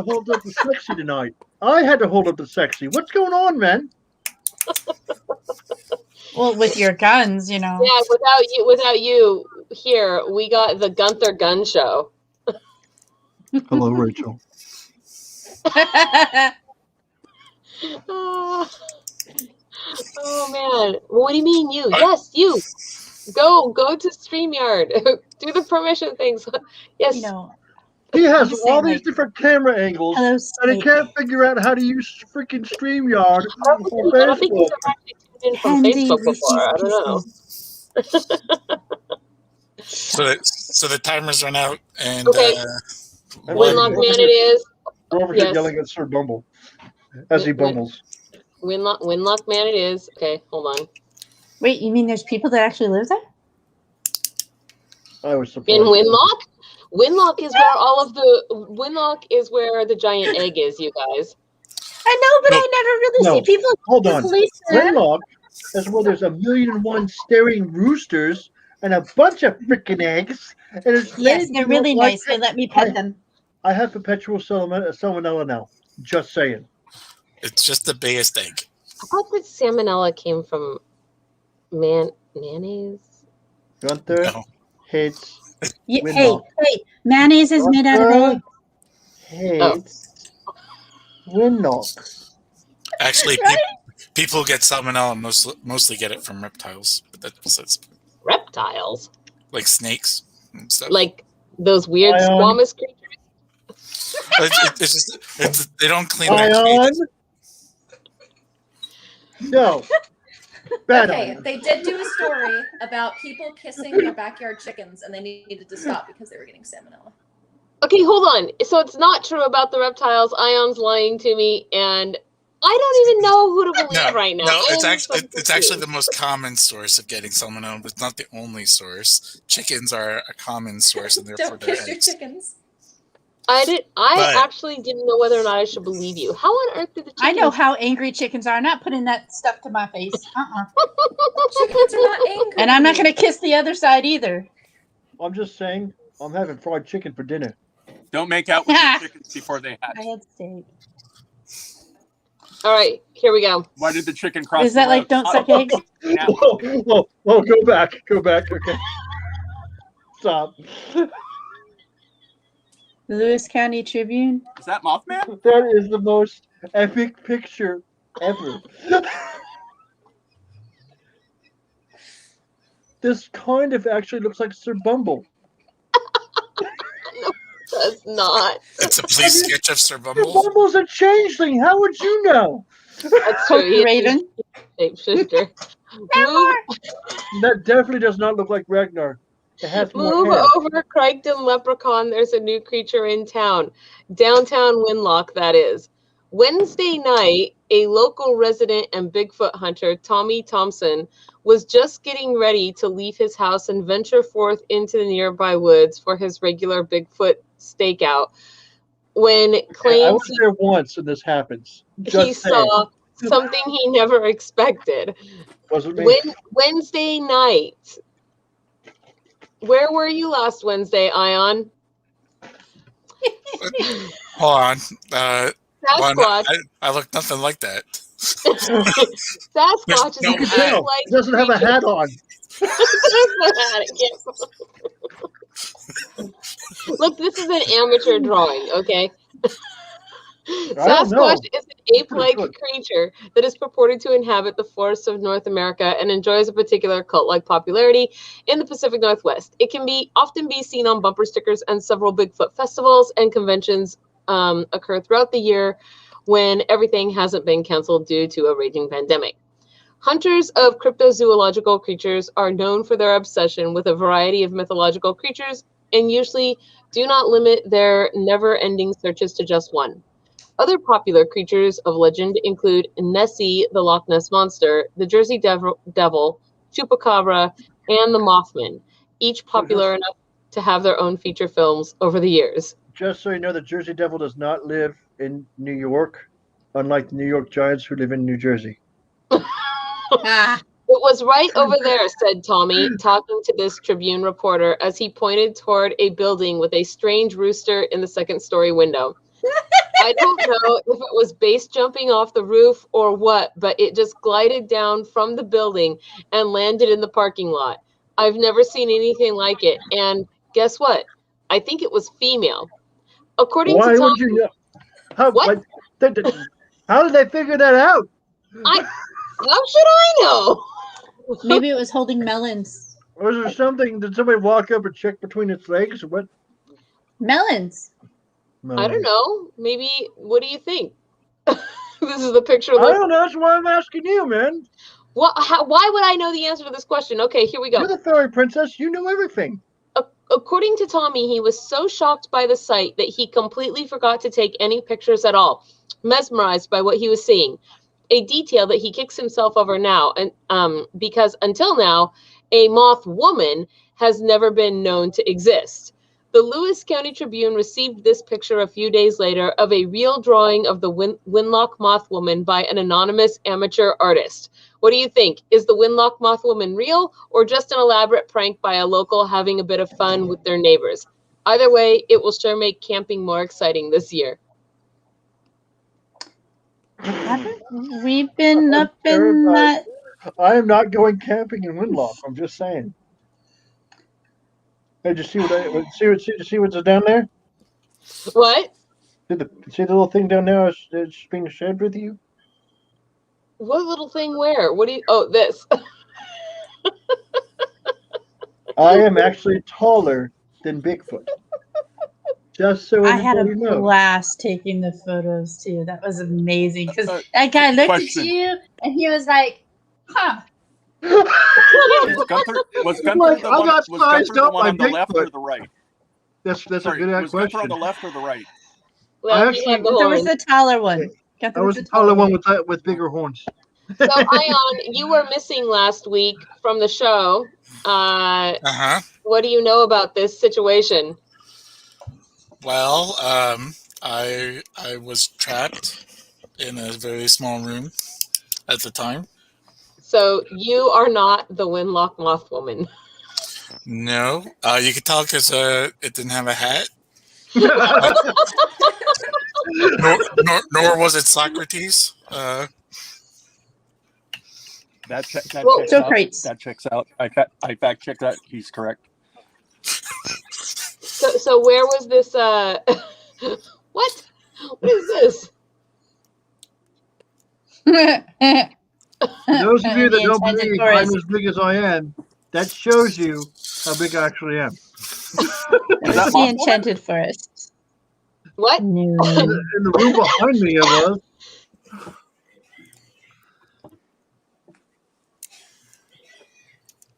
hold up the sexy tonight. I had to hold up the sexy. What's going on, man? Well, with your guns, you know. Yeah, without you here, we got the Gunther Gun Show. Hello, Rachel. Oh man, what do you mean you? Yes, you. Go to StreamYard. Do the permission things. Yes. You know, he has all these different camera angles, hello, and he can't figure out how to use freaking StreamYard or I don't think he's Facebook. ever actually tuned in from Facebook before. I don't know. So the timer's run out, and Okay. Winlock Man it is. Over here yelling at Sir Bumble as he bumbles. Winlock Man it is. Okay, hold on. Wait, you mean there's people that actually live there? I was surprised. In Winlock? Winlock is where the giant egg is, you guys. I know, but I never really see people. Hold on. Police there. Winlock is where there's 1,000,001 staring roosters and a bunch of freaking eggs. And it's Yes, they're really nice. They let me pet them. I have perpetual salmonella now. Just saying. It's just the biggest egg. I thought that salmonella came from mayonnaise. Gunther hates hey, mayonnaise is made out of egg. Hates Winlock. Actually, people who get salmonella mostly get it from reptiles. But that's reptiles? Like snakes and stuff. Like those weird squamous creatures? They don't clean their teeth. No. Bad Okay, they did do a story about people kissing their backyard chickens, and they needed to stop because they were getting salmonella. Okay, hold on. So it's not true about the reptiles. Ion's lying to me, and I don't even know who to believe right now. No, it's actually the most common source of getting salmonella, but it's not the only source. Chickens are a common source, and therefore Don't kiss your chickens. I actually didn't know whether or not I should believe you. How on earth did the chickens... I know how angry chickens are. I'm not putting that stuff to my face. Chickens are not angry. And I'm not going to kiss the other side either. I'm just saying, I'm having fried chicken for dinner. Don't make out with the chickens before they hatch. I had steak. All right, here we go. Why did the chicken cross? Is that like don't suck eggs? Whoa, go back. Okay. Stop. The Lewis County Tribune. Is that Mothman? That is the most epic picture ever. This kind of actually looks like Sir Bumble. No, it does not. It's a police sketch of Sir Bumble. Sir Bumble's a changeling. How would you know? That's true. Raven. Shapeshifter. That definitely does not look like Ragnar. It has more Move hair. over, Crichton Leprechaun. There's a new creature in town. Downtown Winlock, that is. Wednesday night, a local resident and Bigfoot hunter, Tommy Thompson, was just getting ready to leave his house and venture forth into the nearby woods for his regular Bigfoot stakeout. When claims I was there once and this happens. He saw something he never expected. Wasn't me. Wednesday night. Where were you last Wednesday, Ion? Hold on. Sasquatch. I look nothing like that. Sasquatch is No a hat. like He doesn't have a hat on. Look, this is an amateur drawing, okay? don't know. Sasquatch is an ape-like creature that is purported to inhabit the forests of North America and enjoys a particular cult-like popularity in the Pacific Northwest. It can often be seen on bumper stickers, and several Bigfoot festivals and conventions occur throughout the year when everything hasn't been canceled due to a raging pandemic. Hunters of cryptozoological creatures are known for their obsession with a variety of mythological creatures and usually do not limit their never-ending searches to just one. Other popular creatures of legend include Nessie, the Loch Ness Monster, the Jersey Devil, Chupacabra, and the Mothman, each popular enough to have their own feature films over the years. Just so you know, the Jersey Devil does not live in New York, unlike the New York Giants who live in New Jersey. It was right over there, said Tommy, talking to this Tribune reporter as he pointed toward a building with a strange rooster in the second-story window. I don't know if it was base jumping off the roof or what, but it just glided down from the building and landed in the parking lot. I've never seen anything like it, and guess what? I think it was female. According to Tommy, would you know? How did they figure that out? How should I know? Maybe it was holding melons. Was there something? Did somebody walk up and check between its legs? Or what? Melons. I don't know. Maybe. What do you think? This is the picture. I don't know. That's why I'm asking you, man. Why would I know the answer to this question? Okay, here we go. You're the fairy princess. You know everything. According to Tommy, he was so shocked by the sight that he completely forgot to take any pictures at all, mesmerized by what he was seeing. A detail that he kicks himself over now, and because until now, a moth woman has never been known to exist. The Lewis County Tribune received this picture a few days later of a real drawing of the Winlock moth woman by an anonymous amateur artist. What do you think? Is the Winlock moth woman real or just an elaborate prank by a local having a bit of fun with their neighbors? Either way, it will sure make camping more exciting this year. Haven't we been up in that? I am not going camping in Winlock. I'm just saying. Hey, did you see what's down there? What? See the little thing down there that's being shared with you? What little thing where? What do you? Oh, this. I am actually taller than Bigfoot. Just so I had a everybody knows. blast taking the photos too. That was amazing because that guy looked at you and he was like, "Huh." Was Gunther the one on the left or the right? That's a good question. Was Gunther on the left or the right? Well, there was the taller one. I was the taller one with bigger horns. So, Ion, you were missing last week from the show. What do you know about this situation? Well, I was trapped in a very small room at the time. So you are not the Winlock moth woman. No, you could tell because it didn't have a hat. nor was it Socrates. That checks out. I fact checked that. He's correct. So where was this? What? What is this? Those of you that don't believe I'm as big as I am, that shows you how big I actually am. Was he enchanted forest? What? No. In the room behind me, it was.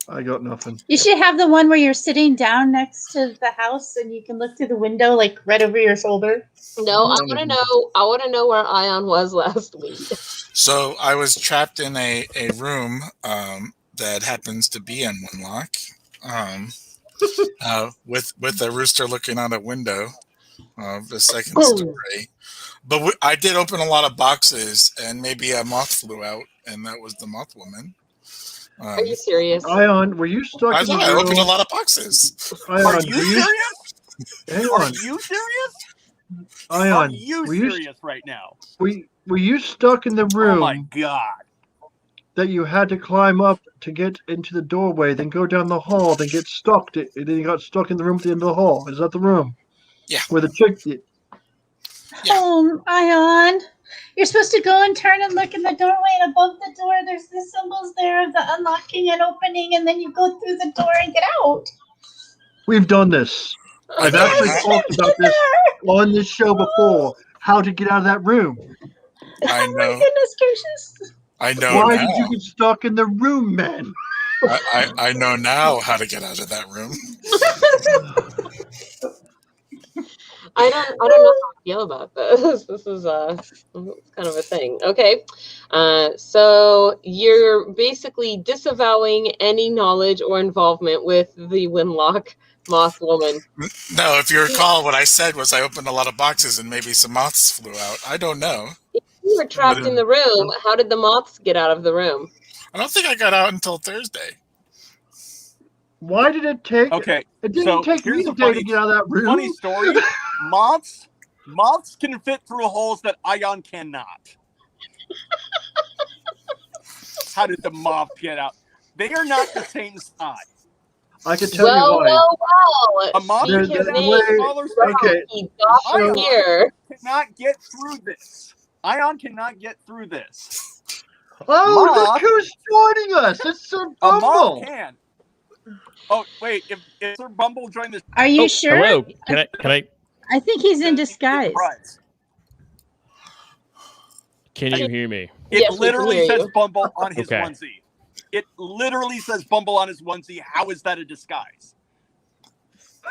I got nothing. You should have the one where you're sitting down next to the house and you can look through the window, like right over your shoulder. No, I want to know. I want to know where Ion was last week. So I was trapped in a room that happens to be in Winlock, with a rooster looking out a window of the second story. But I did open a lot of boxes, and maybe a moth flew out, and that was the moth woman. Are you serious? Ion, were you stuck in the room? I opened a lot of boxes. Ion, are you serious? Hang on. Are you serious? Ion, are you serious right now? Were you stuck in the room? Oh my god! That you had to climb up to get into the doorway, then go down the hall, then get stuck. Then you got stuck in the room at the end of the hall. Is that the room? Yeah. Where the chick did. Yeah. Ion. You're supposed to go and turn and look in the doorway, and above the door, there's the symbols there of the unlocking and opening, and then you go through the door and get out. We've done this. I've actually talked about this on this show before. How to get out of that room. I know. Oh my goodness gracious. I know. Why now. did you get stuck in the room, man? I know now how to get out of that room. I don't know how I feel about this. This is kind of a thing. Okay. So you're basically disavowing any knowledge or involvement with the Winlock moth woman. No, if you recall, what I said was I opened a lot of boxes and maybe some moths flew out. I don't know. If you were trapped in the room, how did the moths get out of the room? I don't think I got out until Thursday. Why did it take? Okay, it didn't take me a day to get out of that room. Funny story. Moths can fit through holes that Ion cannot. How did the moth get out? They are not the same size. I can tell you why. Well. A moth Speak his name. Okay. Ion here. cannot get through this. Ion cannot get through this. Oh, Moth, look who's joining us! It's Sir a Bumble. moth can. Oh wait, if Sir Bumble joined this, Are you sure? Hello. Can I? I think he's in disguise. Can you hear me? It Yes, literally says Bumble on his Okay. onesie. It literally says Bumble on his onesie. How is that a disguise?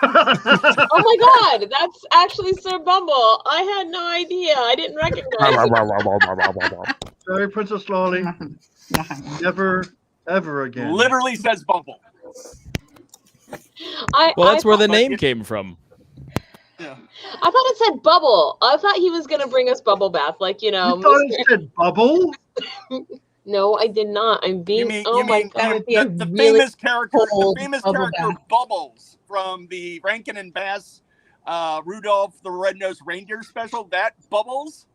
Oh my God, that's actually Sir Bumble. I had no idea. I didn't recognize it. Sorry, Princess Lolly. Never, ever again. Literally says Bumble. Well, that's where the name came from. Yeah. I thought it said Bubble. I thought he was going to bring us Bubble Bath. Like, you know. You thought it said Bubble? No, I did not. I'm being. My God. That would be a The really famous character, cold bubble bath. Bubbles from the Rankin and Bass Rudolph the Red-Nosed Reindeer special. That Bubbles?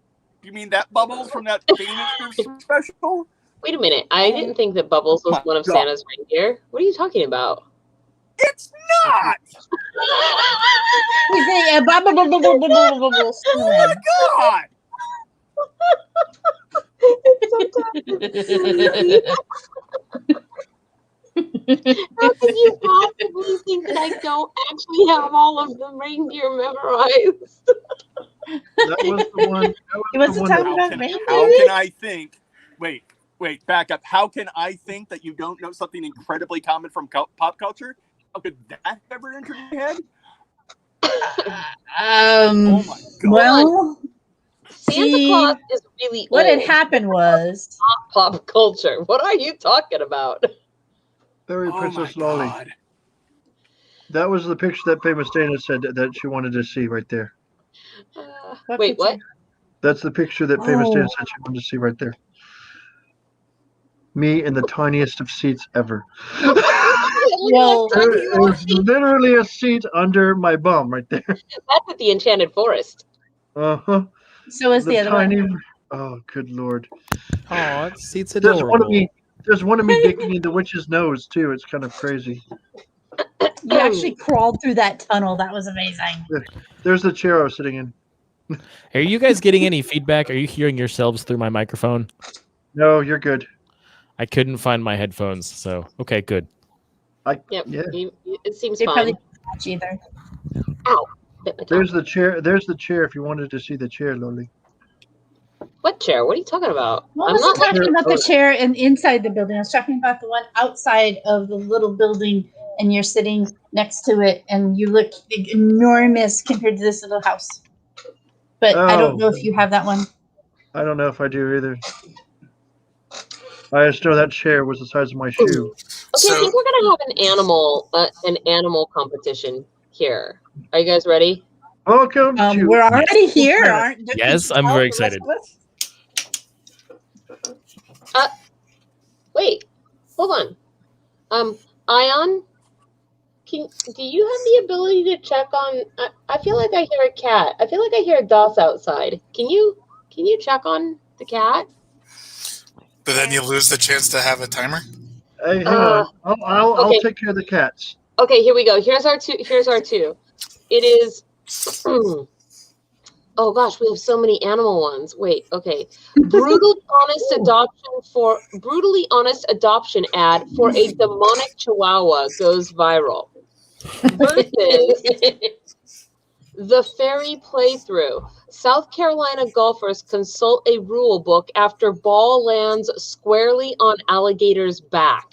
You mean that Bubbles from that famous special? Wait a minute. I didn't think that Bubbles was one of Santa's reindeer. What are you talking about? It's not. He's a bubble. Oh my God! How can you possibly think that I don't actually have all of the reindeer memorized? That was the one. He wasn't talking about reindeer. How can I think? Wait, back up. How can I think that you don't know something incredibly common from pop culture? How could that ever enter your head? Oh my God. Well, Santa Claus is really what old. had happened was Pop culture. What are you talking about? Fairy Oh Princess my Lolly. God. That was the picture that famous Dana said that she wanted to see right there. Wait, what? That's the picture that famous Dana Oh. said she wanted to see right there. Me in the tiniest of seats ever. Well, It was literally a seat under my bum right there. That's at the Enchanted Forest. Uh-huh. so is the other tiny, one. Oh, good Lord. Oh, it seats There's adorable. one of me. There's one of me digging in the witch's nose too. It's kind of crazy. You actually crawled through that tunnel. That was amazing. There's the chair I was sitting in. Are you guys getting any feedback? Are you hearing yourselves through my microphone? No, you're good. I couldn't find my headphones, so okay, good. Yep. Yeah. It seems They fine. probably didn't watch either. Ow. Bit my toe. There's the chair. There's the chair. If you wanted to see the chair, Lolly. What chair? What are you talking about? Well, I I'm wasn't not. talking about the chair inside the building. I was talking about the one outside of the little building, and you're sitting next to it, and you look enormous compared to this little house. But I don't know if you have that one. I don't know if I do either. I just know that chair was the size of my shoe. Okay, I think we're gonna have an animal competition here. Are you guys ready? Welcome to. We're already here, aren't we? Yes, I'm very excited. Wait, hold on. Ion, do you have the ability to check on? I feel like I hear a cat. I feel like I hear a DOS outside. Can you check on the cat? But then you lose the chance to have a timer. Hey, hang on. I'll okay. take care of the cats. Okay, here we go. Here's our two. It is. Oh gosh, we have so many animal ones. Wait, okay. Brutally honest adoption ad for a demonic chihuahua goes viral. Versus the Faerie playthrough. South Carolina golfers consult a rule book after ball lands squarely on alligator's back.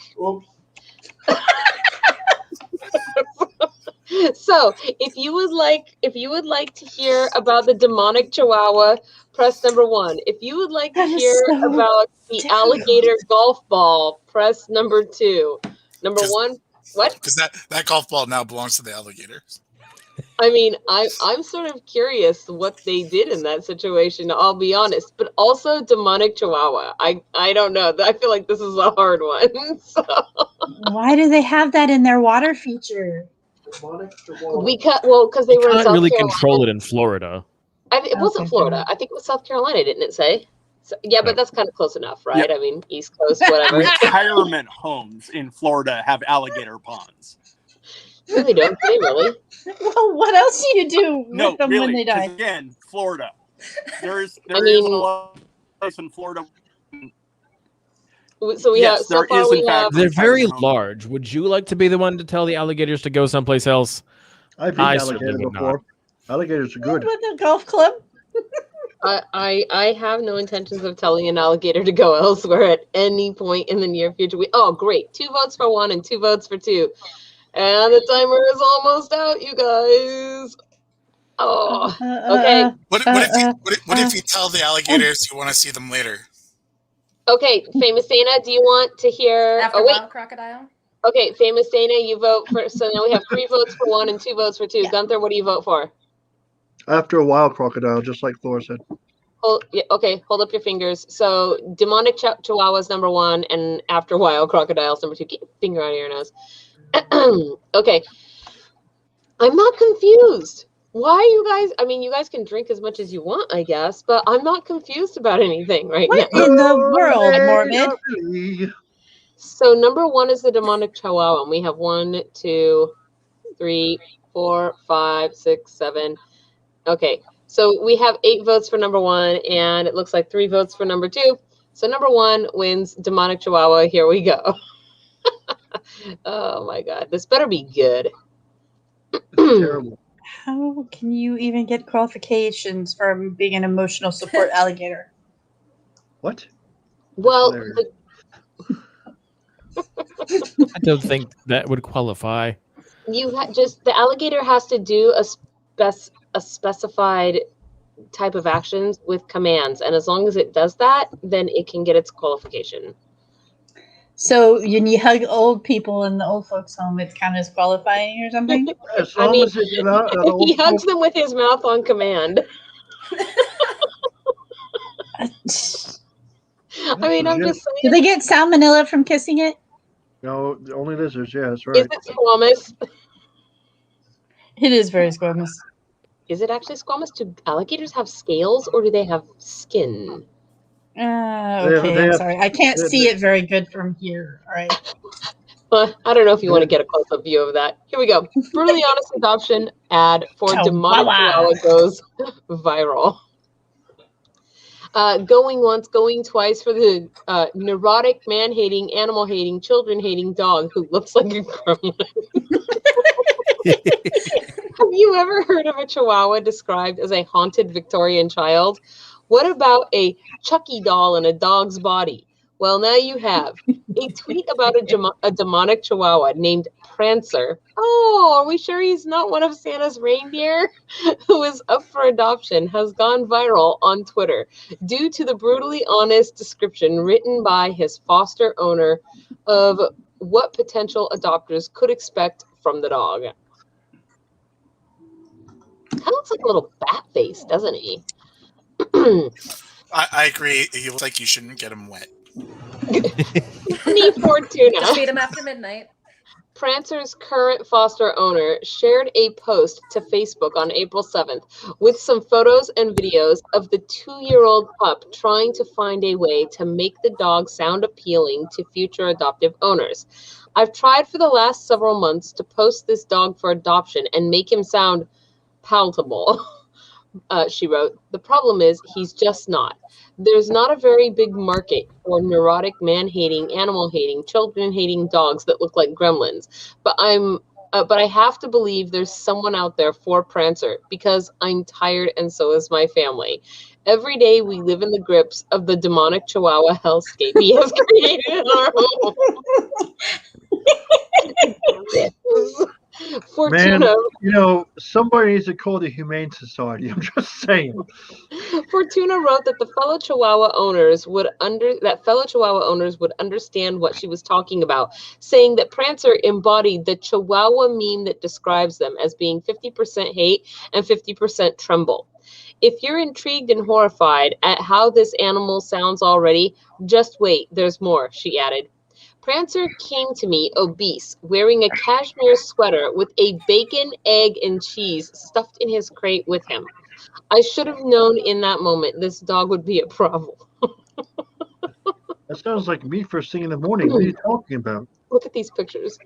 So if you would like to hear about the demonic chihuahua, press number 1. If you would like to hear about the alligator golf ball, press number 2. Number 1, what? Because that golf ball now belongs to the alligators. I mean, I'm sort of curious what they did in that situation, I'll be honest. But also demonic chihuahua. I don't know. I feel like this is a hard one. So. Why do they have that in their water feature? Because they were in can't South really Carolina. control it in Florida. It wasn't Florida. I think it was South Carolina, didn't it say? So, yeah, but that's kind of close enough, right? Yep. I mean, East Coast, whatever. Retirement homes in Florida have alligator ponds. No, they don't. Do they really? Well, what else do you do with them really, when they die? Again, Florida. There is a place in Florida. So we have. So far we have. They're very large. Would you like to be the one to tell the alligators to go someplace else? I've been alligator before. Alligators are good. With a golf club. I have no intentions of telling an alligator to go elsewhere at any point in the near future. Oh, great! 2 votes for 1 and 2 votes for 2, and the timer is almost out, you guys. Oh, okay. What if you tell the alligators you want to see them later? Okay, Famous Dana, do you want to hear? After Wild Crocodile? Okay, Famous Dana, you vote for. So now we have 3 votes for 1 and 2 votes for 2. Yeah. Gunther, what do you vote for? After a wild crocodile, just like Thor said. Okay, hold up your fingers. So demonic chihuahua is number 1, and after wild crocodile is number 2. Keep your finger out of your nose. Okay, I'm not confused. Why you guys? I mean, you guys can drink as much as you want, I guess, but I'm not confused about anything right now. What in the world, Morbid? So number 1 is the demonic chihuahua, and we have 1, 2, 3, 4, 5, 6, 7. Okay, so we have 8 votes for number 1, and it looks like 3 votes for number 2. So number 1 wins demonic chihuahua. Here we go. Oh my God, this better be good. Terrible. How can you even get qualifications from being an emotional support alligator? What? Well, I don't think that would qualify. The alligator has to do a specified type of actions with commands, and as long as it does that, then it can get its qualification. So when you hug old people in the old folks' home, it's kind of qualifying or something? I mean, he hugs them with his mouth on command. I mean, I'm just saying. Do they get salmonella from kissing it? No, only lizards. Yeah, that's right. Is it squamous? It is very squamous. Is it actually squamous? Do alligators have scales, or do they have skin? Okay, I'm sorry. I can't see it very good from here. All right. Well, I don't know if you want to get a close-up view of that. Here we go. Brutally honest adoption ad for demonic chihuahua goes viral. Going once, going twice for the neurotic, man-hating, animal-hating, children-hating dog who looks like a gremlin. Have you ever heard of a chihuahua described as a haunted Victorian child? What about a Chucky doll in a dog's body? Well, now you have a tweet about a demonic chihuahua named Prancer. Oh, are we sure he's not one of Santa's reindeer? Who is up for adoption, has gone viral on Twitter due to the brutally honest description written by his foster owner of what potential adopters could expect from the dog. Kind of looks like a little bat face, doesn't he? I agree. He looks like you shouldn't get him wet. Me Fortuna. Just feed him after midnight. Prancer's current foster owner shared a post to Facebook on April 7th with some photos and videos of the 2-year-old pup trying to find a way to make the dog sound appealing to future adoptive owners. I've tried for the last several months to post this dog for adoption and make him sound palatable. She wrote, the problem is he's just not. There's not a very big market for neurotic, man-hating, animal-hating, children-hating dogs that look like gremlins. But I have to believe there's someone out there for Prancer because I'm tired and so is my family. Every day we live in the grips of the demonic chihuahua hellscape he has created in our home. Man, Fortuna, you know, somebody needs to call the Humane Society. I'm just saying. Fortuna wrote that fellow Chihuahua owners would understand what she was talking about, saying that Prancer embodied the Chihuahua meme that describes them as being 50% hate and 50% tremble. If you're intrigued and horrified at how this animal sounds already, just wait, there's more, she added. Prancer came to me obese, wearing a cashmere sweater with a bacon, egg, and cheese stuffed in his crate with him. I should have known in that moment this dog would be a problem. That sounds like me first thing in the morning. What are you talking about? Look at these pictures.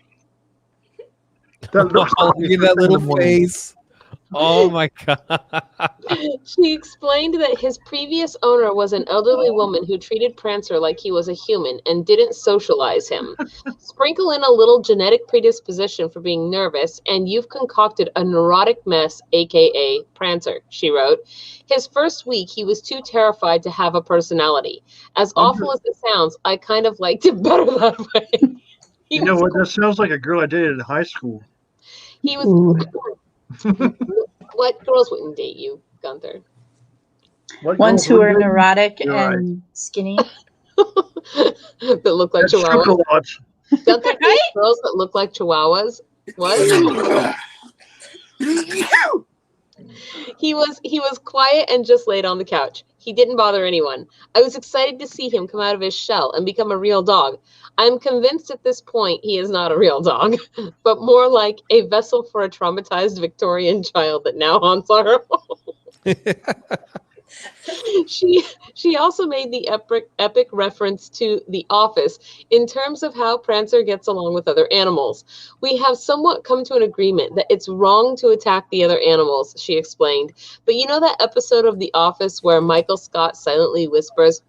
That looks Oh, like look me at that first thing in the little morning. face. Oh my god. She explained that his previous owner was an elderly woman who treated Prancer like he was a human and didn't socialize him. Sprinkle in a little genetic predisposition for being nervous, and you've concocted a neurotic mess, aka Prancer, she wrote. His first week, he was too terrified to have a personality. As awful as it sounds, I kind of liked it better that way. You know what? That sounds like a girl I dated in high school. He was... What girls wouldn't date you, Gunther? Ones who are neurotic and skinny. That look like chihuahuas. Gunther dates girls that look like chihuahuas. What? He was quiet and just laid on the couch. He didn't bother anyone. I was excited to see him come out of his shell and become a real dog. I'm convinced at this point he is not a real dog, but more like a vessel for a traumatized Victorian child that now haunts our home. She also made the epic reference to The Office in terms of how Prancer gets along with other animals. We have somewhat come to an agreement that it's wrong to attack the other animals, she explained. But you know that episode of The Office where Michael Scott silently whispers,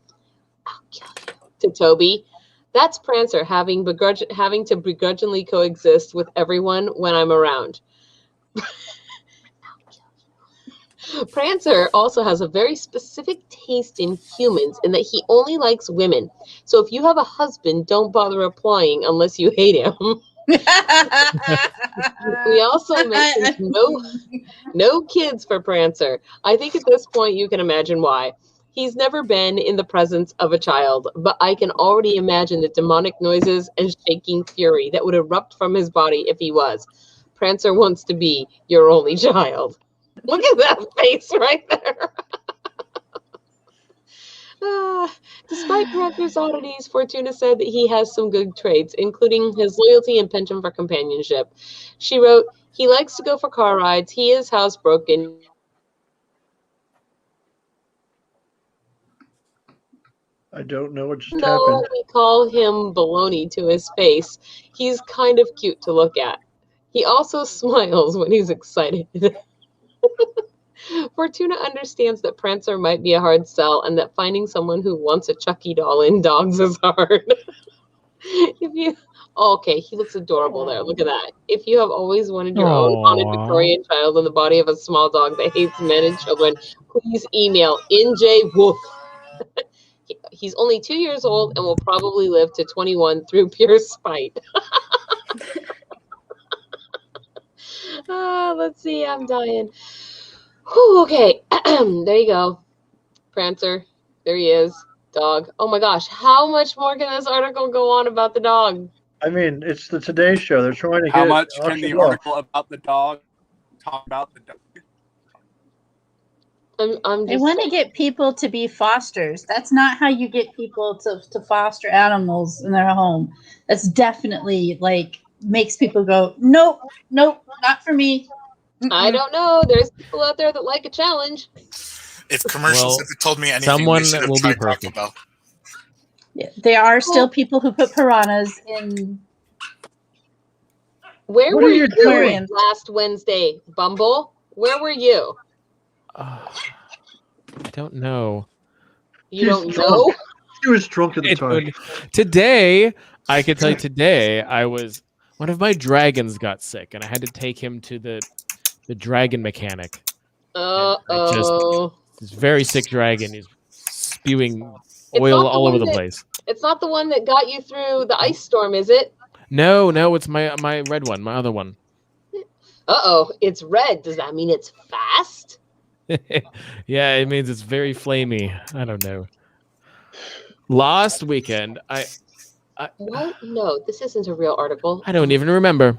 "I'll kill you," to Toby? That's Prancer having to begrudgingly coexist with everyone when I'm around. Prancer also has a very specific taste in humans in that he only likes women. So if you have a husband, don't bother applying unless you hate him. We also mentioned no kids for Prancer. I think at this point you can imagine why. He's never been in the presence of a child, but I can already imagine the demonic noises and shaking fury that would erupt from his body if he was. Prancer wants to be your only child. Look at that face right there. Despite Prancer's oddities, Fortuna said that he has some good traits, including his loyalty and penchant for companionship. She wrote, he likes to go for car rides. He is housebroken. I don't know what just happened. We call him baloney to his face. He's kind of cute to look at. He also smiles when he's excited. Fortuna understands that Prancer might be a hard sell and that finding someone who wants a Chucky doll in dogs is hard. Okay, he looks adorable there. Look at that. If you have always wanted your own haunted Victorian child in the body of a small dog that hates men and children, please email NJWolf. He's only 2 years old and will probably live to 21 through pure spite. Let's see, I'm dying. Whew, okay, there you go. Prancer, there he is. Dog. Oh my gosh, how much more can this article go on about the dog? I mean, it's the Today Show. They're trying to get how much can the article about the dog talk about the dog? They want to get people to be fosters. That's not how you get people to foster animals in their home. That's definitely like makes people go, nope, not for me. I don't know. There's people out there that like a challenge. If commercials had told me anything, someone they should have will tried be perfect. Taco Bell. Yeah, there are still people who put piranhas in. Where were you doing last Wednesday, Bumble? Where were you? I don't know. You don't know? He was drunk at the time. Today, I can tell you today, one of my dragons got sick, and I had to take him to the dragon mechanic. This very sick dragon is spewing oil all over the place. It's not the one that got you through the ice storm, is it? No, it's my red one, my other one. Uh-oh, it's red. Does that mean it's fast? Yeah, it means it's very flamey. I don't know. Last weekend, What? No, this isn't a real article. I don't even remember.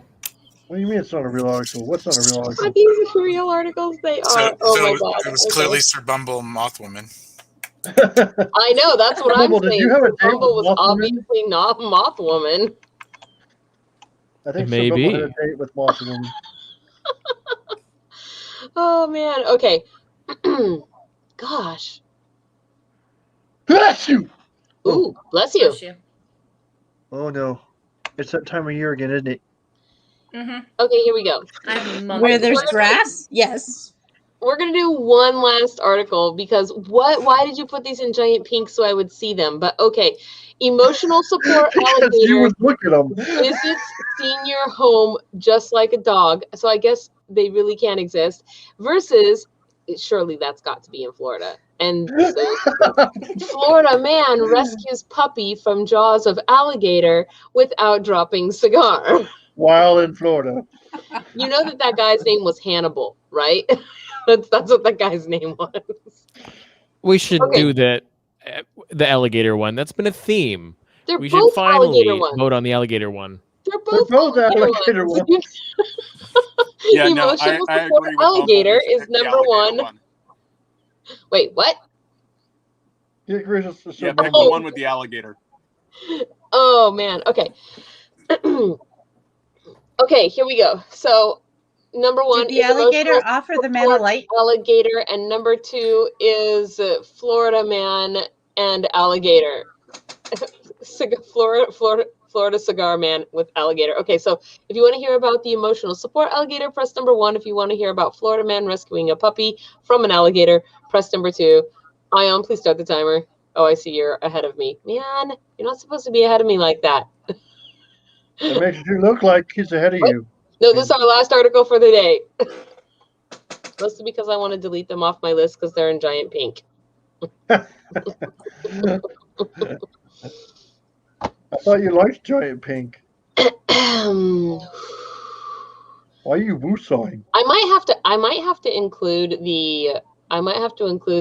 What do you mean it's not a real article? What's not a real Are article? these real articles? They are. Oh my god. It was clearly Sir Bumble Mothwoman. I know, that's what I'm Bumble, did saying. you have a Sir date Bumble with was Mothwoman? obviously not Mothwoman. I think Maybe. Sir Bumble had a date with Mothwoman. Oh man. Okay. Gosh. Bless you! Ooh, bless you. Bless you. Oh no. It's that time of year again, isn't it? Mm-hmm. Okay, here we go. Where there's grass? Yes. We're gonna do one last article because why did you put these in giant pink so I would see them? But okay. Emotional support Because you alligator would look at them. visits senior home just like a dog. So I guess they really can't exist. Versus, surely that's got to be in Florida. And so Florida man rescues puppy from jaws of alligator without dropping cigar. While in Florida. You know that guy's name was Hannibal, right? That's what that guy's name was. We should do that. The alligator one. That's been a theme. They're We should both finally alligator ones. vote on the alligator one. They're both alligator ones. Yeah, no, Emotional I support agree with alligator Bumble. We should is pick the number alligator one. Wait, what? He agrees with Sir Yeah, pick Bumble. the one with the alligator. Oh man. Okay. Okay, here we go. So number one Did the is alligator emotional offer the man a support light? alligator, and number two is Florida man and alligator. Florida cigar man with alligator. Okay, so if you want to hear about the emotional support alligator, press number one. If you want to hear about Florida man rescuing a puppy from an alligator, press number two. Ion, please start the timer. Oh, I see you're ahead of me. Man, you're not supposed to be ahead of me like that. It makes you look like he's ahead of you. No, this is our last article for the day. Mostly because I want to delete them off my list because they're in giant pink. I thought you liked giant pink. Why are you woosawing? I might have to include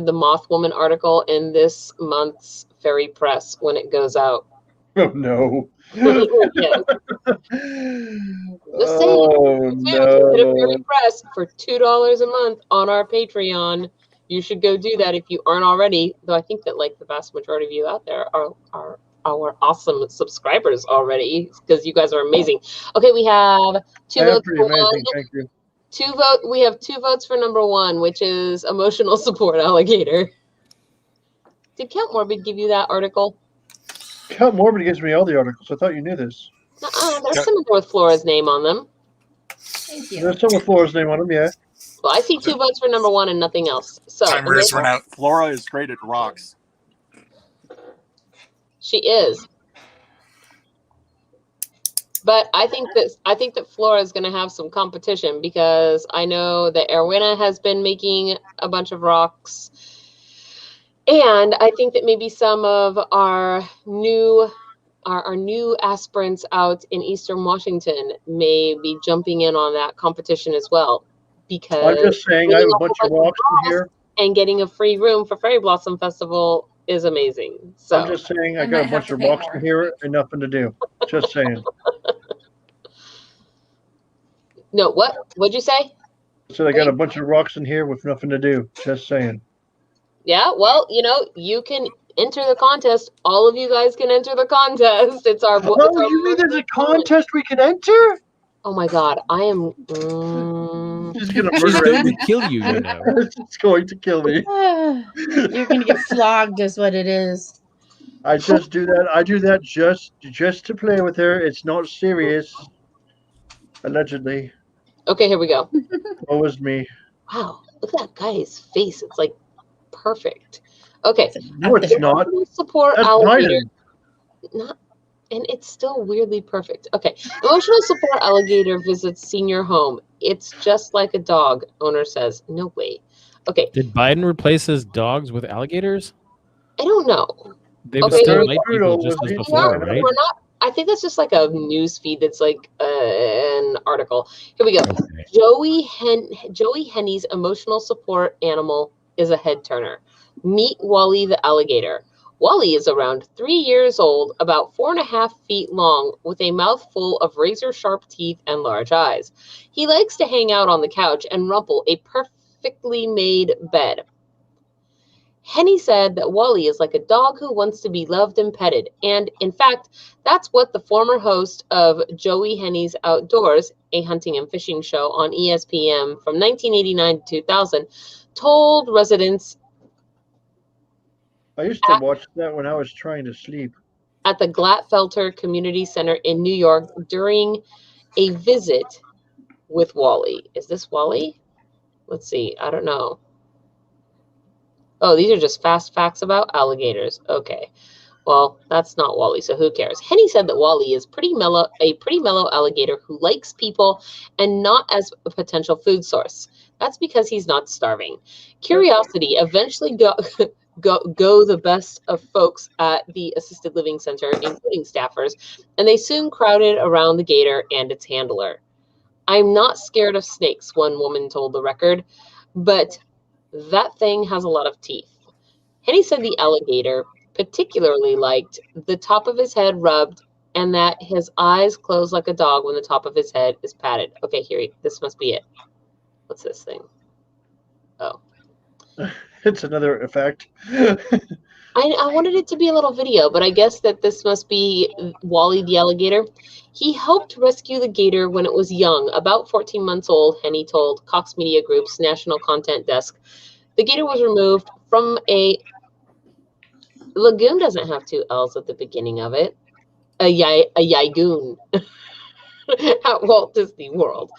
the Mothwoman article in this month's Fairy Press when it goes out. Oh no. Yes. Just saying. Oh If you get a Fairy no. Press for $2 a month on our Patreon, you should go do that if you aren't already. Though I think that like the vast majority of you out there are our awesome subscribers already because you guys are amazing. Okay, we have two I am votes pretty for amazing, one. thank you. We have two votes for number one, which is emotional support alligator. Did Count Morbid give you that article? Count Morbid gives me all the articles. I thought you knew this. There's some with Flora's name on them. Thank you. There's some with Flora's name on them, yeah. Well, I see two votes for number one and nothing else. So Timer has run out. Flora is great at rocks. she is. But I think that Flora is going to have some competition because I know that Erwina has been making a bunch of rocks. And I think that maybe some of our new aspirants out in Eastern Washington may be jumping in on that competition as well. Because I'm just saying I have a bunch of rocks in here. And getting a free room for Fairy Blossom Festival is amazing. So I'm just saying I got a bunch of rocks in here and nothing to do. Just saying. No, what'd you say? So I got a bunch of rocks in here with nothing to do. Just saying. Yeah, well, you can enter the contest. All of you guys can enter the contest. It's our. Oh, you mean there's a contest we can enter? Oh my God, I am. She's gonna She's murder going me. to kill you, you know. It's going to kill me. You're gonna get flogged, is what it is. I just do that. I do that just to play with her. It's not serious. Allegedly. Okay, here we go. What was me? Wow, look at that guy's face. It's like perfect. Okay. No, it's not. Support That's alligator. Biden. Not, and it's still weirdly perfect. Okay. Emotional support alligator visits senior home. It's just like a dog, owner says. No way. Okay. Did Biden replace his dogs with alligators? I don't know. They would Okay. still like people just as before, right? I think that's just like a news feed that's like an article. Here we go. Okay. Joey Henny's emotional support animal is a head turner. Meet Wally the alligator. Wally is around 3 years old, about 4.5 feet long, with a mouth full of razor-sharp teeth and large eyes. He likes to hang out on the couch and rumple a perfectly made bed. Henny said that Wally is like a dog who wants to be loved and petted. And in fact, that's what the former host of Joey Henny's Outdoors, a hunting and fishing show on ESPN from 1989 to 2000, told residents. I used to watch that when I was trying to sleep. At the Glatfelter Community Center in New York during a visit with Wally. Is this Wally? Let's see. I don't know. Oh, these are just fast facts about alligators. Okay. Well, that's not Wally, so who cares? Henny said that Wally is a pretty mellow alligator who likes people and not as a potential food source. That's because he's not starving. Curiosity eventually go the best of folks at the assisted living center, including staffers, and they soon crowded around the gator and its handler. I'm not scared of snakes, one woman told the Record, but that thing has a lot of teeth. Henny said the alligator particularly liked the top of his head rubbed and that his eyes close like a dog when the top of his head is patted. Okay, here, this must be it. What's this thing? Oh. It's another effect. I wanted it to be a little video, but I guess that this must be Wally the alligator. He helped rescue the gator when it was young, about 14 months old, Henny told Cox Media Group's national content desk. The gator was removed from a lagoon. Doesn't have 2 L's at the beginning of it. A yagoon at Walt Disney World.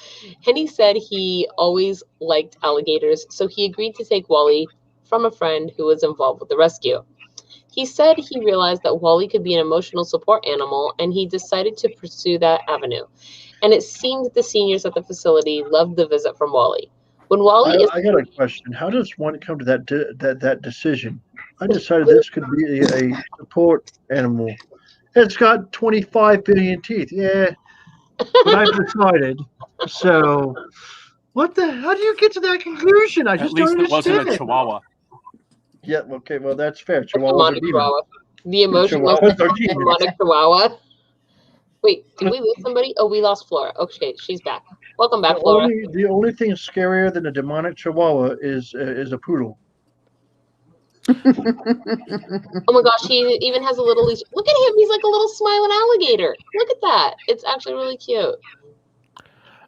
Henny said he always liked alligators, so he agreed to take Wally from a friend who was involved with the rescue. He said he realized that Wally could be an emotional support animal, and he decided to pursue that avenue. And it seemed that the seniors at the facility loved the visit from Wally. When Wally I got a question. How does one come to that decision? I decided this could be a support animal. It's got 25 billion teeth. Yeah, but I've decided. So, how do you get to that conclusion? I just don't understand. At least it wasn't a Chihuahua. Yeah, okay, well, that's fair. Chihuahua. The emotional demonic Chihuahua. Wait, did we lose somebody? Oh, we lost Flora. Okay, she's back. Welcome back, Flora. The only thing scarier than a demonic Chihuahua is a poodle. Oh my gosh, he even has a little leash. Look at him. He's like a little smiling alligator. Look at that. It's actually really cute.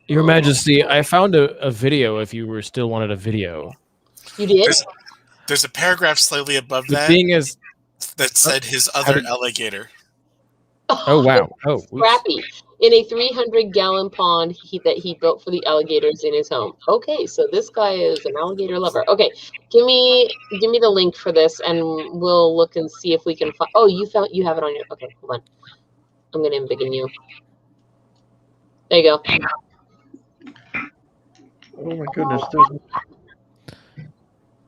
Your Majesty, I found a video if you were still wanted a video. You did? There's a paragraph slightly above The that thing is, that said his other alligator. Oh, wow. Oh, Scrappy. In a 300-gallon pond that he built for the alligators in his home. Okay, so this guy is an alligator lover. Okay, give me the link for this, and we'll look and see if we can find. Oh, you have it on your. Okay, hold on. I'm gonna embiggen you. There you go. Oh my goodness!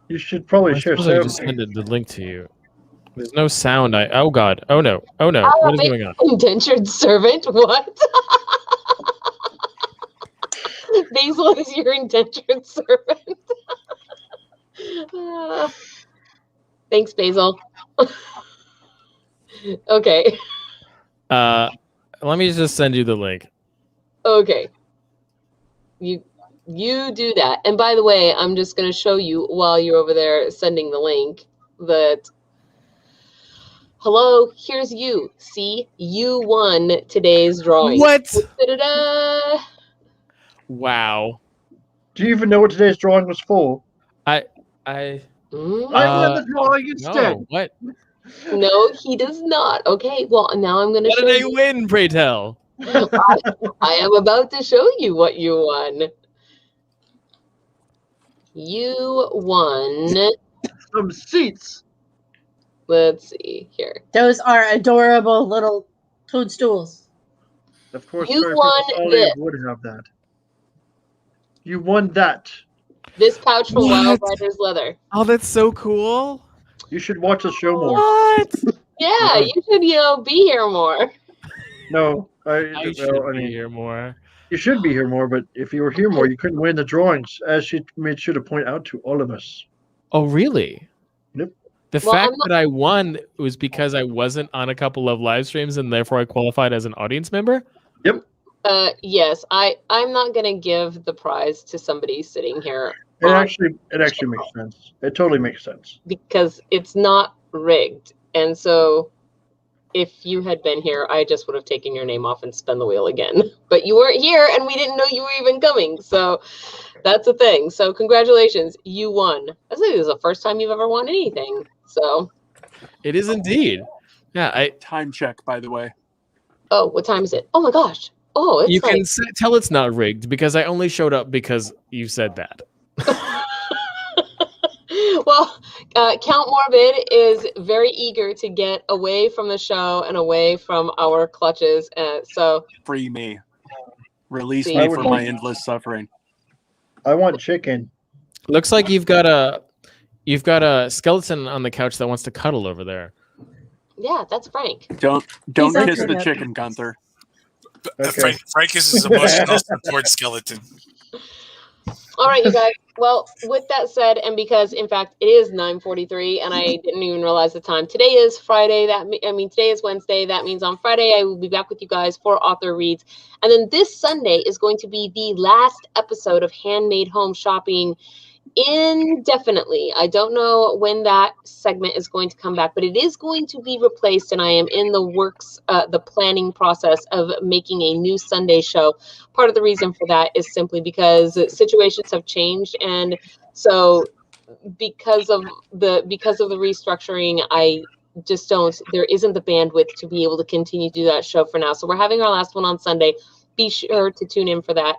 You should probably share. I just send the link to you. There's no sound. Oh God. Oh no. Oh no. What is going on? Indentured servant? What? Basil is your indentured servant. Thanks, Basil. Okay. Let me just send you the link. Okay. You do that. And by the way, I'm just going to show you while you're over there sending the link that. Hello, here's you. See, you won today's drawing. What? Da-da-da. Wow. Do you even know what today's drawing was for? I won the drawing instead. No, what? No, he does not. Okay, well, now I'm going to show you. What did I win, pray tell? I am about to show you what you won. You won some seats. Let's see here. Those are adorable little toadstools. Of course, you won this. Would have that. You won that. This pouch from Wild Riders Leather. Oh, that's so cool. You should watch the show more. What? Yeah, you should, be here more. No, I should be here more. You should be here more, but if you were here more, you couldn't win the drawings, as she made sure to point out to all of us. Oh, really? Yep. The fact that I won was because I wasn't on a couple of live streams and therefore I qualified as an audience member? Yep. Yes, I'm not gonna give the prize to somebody sitting here. It actually makes sense. It totally makes sense. Because it's not rigged. And so if you had been here, I just would have taken your name off and spun the wheel again. But you weren't here and we didn't know you were even coming. So that's the thing. So congratulations, you won. I think this is the first time you've ever won anything. So it is indeed. Yeah, time check, by the way. Oh, what time is it? Oh my gosh. Oh, it's you can tell it's not rigged because I only showed up because you said that. Well, Count Morbid is very eager to get away from the show and away from our clutches. So free me, release me from my endless suffering. I want chicken. Looks like you've got a skeleton on the couch that wants to cuddle over there. Yeah, that's Frank. Don't kiss the chicken, Gunther. Okay. Frank is his emotional support skeleton. All right, you guys. Well, with that said, and because in fact it is 9:43, and I didn't even realize the time. Today is Friday. Today is Wednesday. That means on Friday I will be back with you guys for author reads, and then this Sunday is going to be the last episode of Handmade Home Shopping indefinitely. I don't know when that segment is going to come back, but it is going to be replaced, and I am in the works, the planning process of making a new Sunday show. Part of the reason for that is simply because situations have changed, and so because of the restructuring, I just there isn't the bandwidth to be able to continue to do that show for now. So we're having our last one on Sunday. Be sure to tune in for that.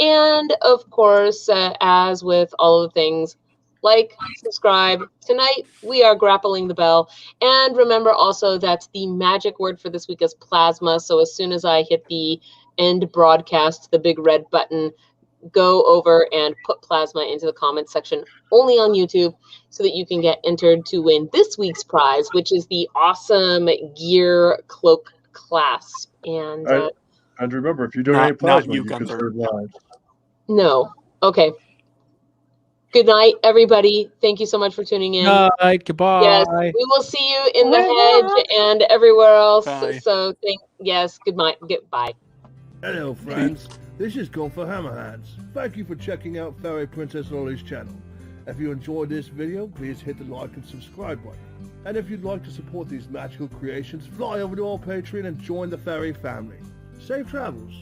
And of course, as with all of the things, like, subscribe. Tonight, we are grappling the bell. And remember also that the magic word for this week is plasma. So as soon as I hit the end broadcast, the big red button, go over and put plasma into the comments section only on YouTube so that you can get entered to win this week's prize, which is the awesome gear cloak clasp. And remember, if you donate plasma, you can serve lives. No. Okay. Good night, everybody. Thank you so much for tuning in. Night. Goodbye. Yes, we will see you in the hedge and everywhere else. Bye. So, goodbye. Goodbye. Hello, friends. This is Gone for Hammerhands. Thank you for checking out Fairy Princess Lolly's channel. If you enjoyed this video, please hit the like and subscribe button. And if you'd like to support these magical creations, fly over to our Patreon and join the Faerie family. Safe travels.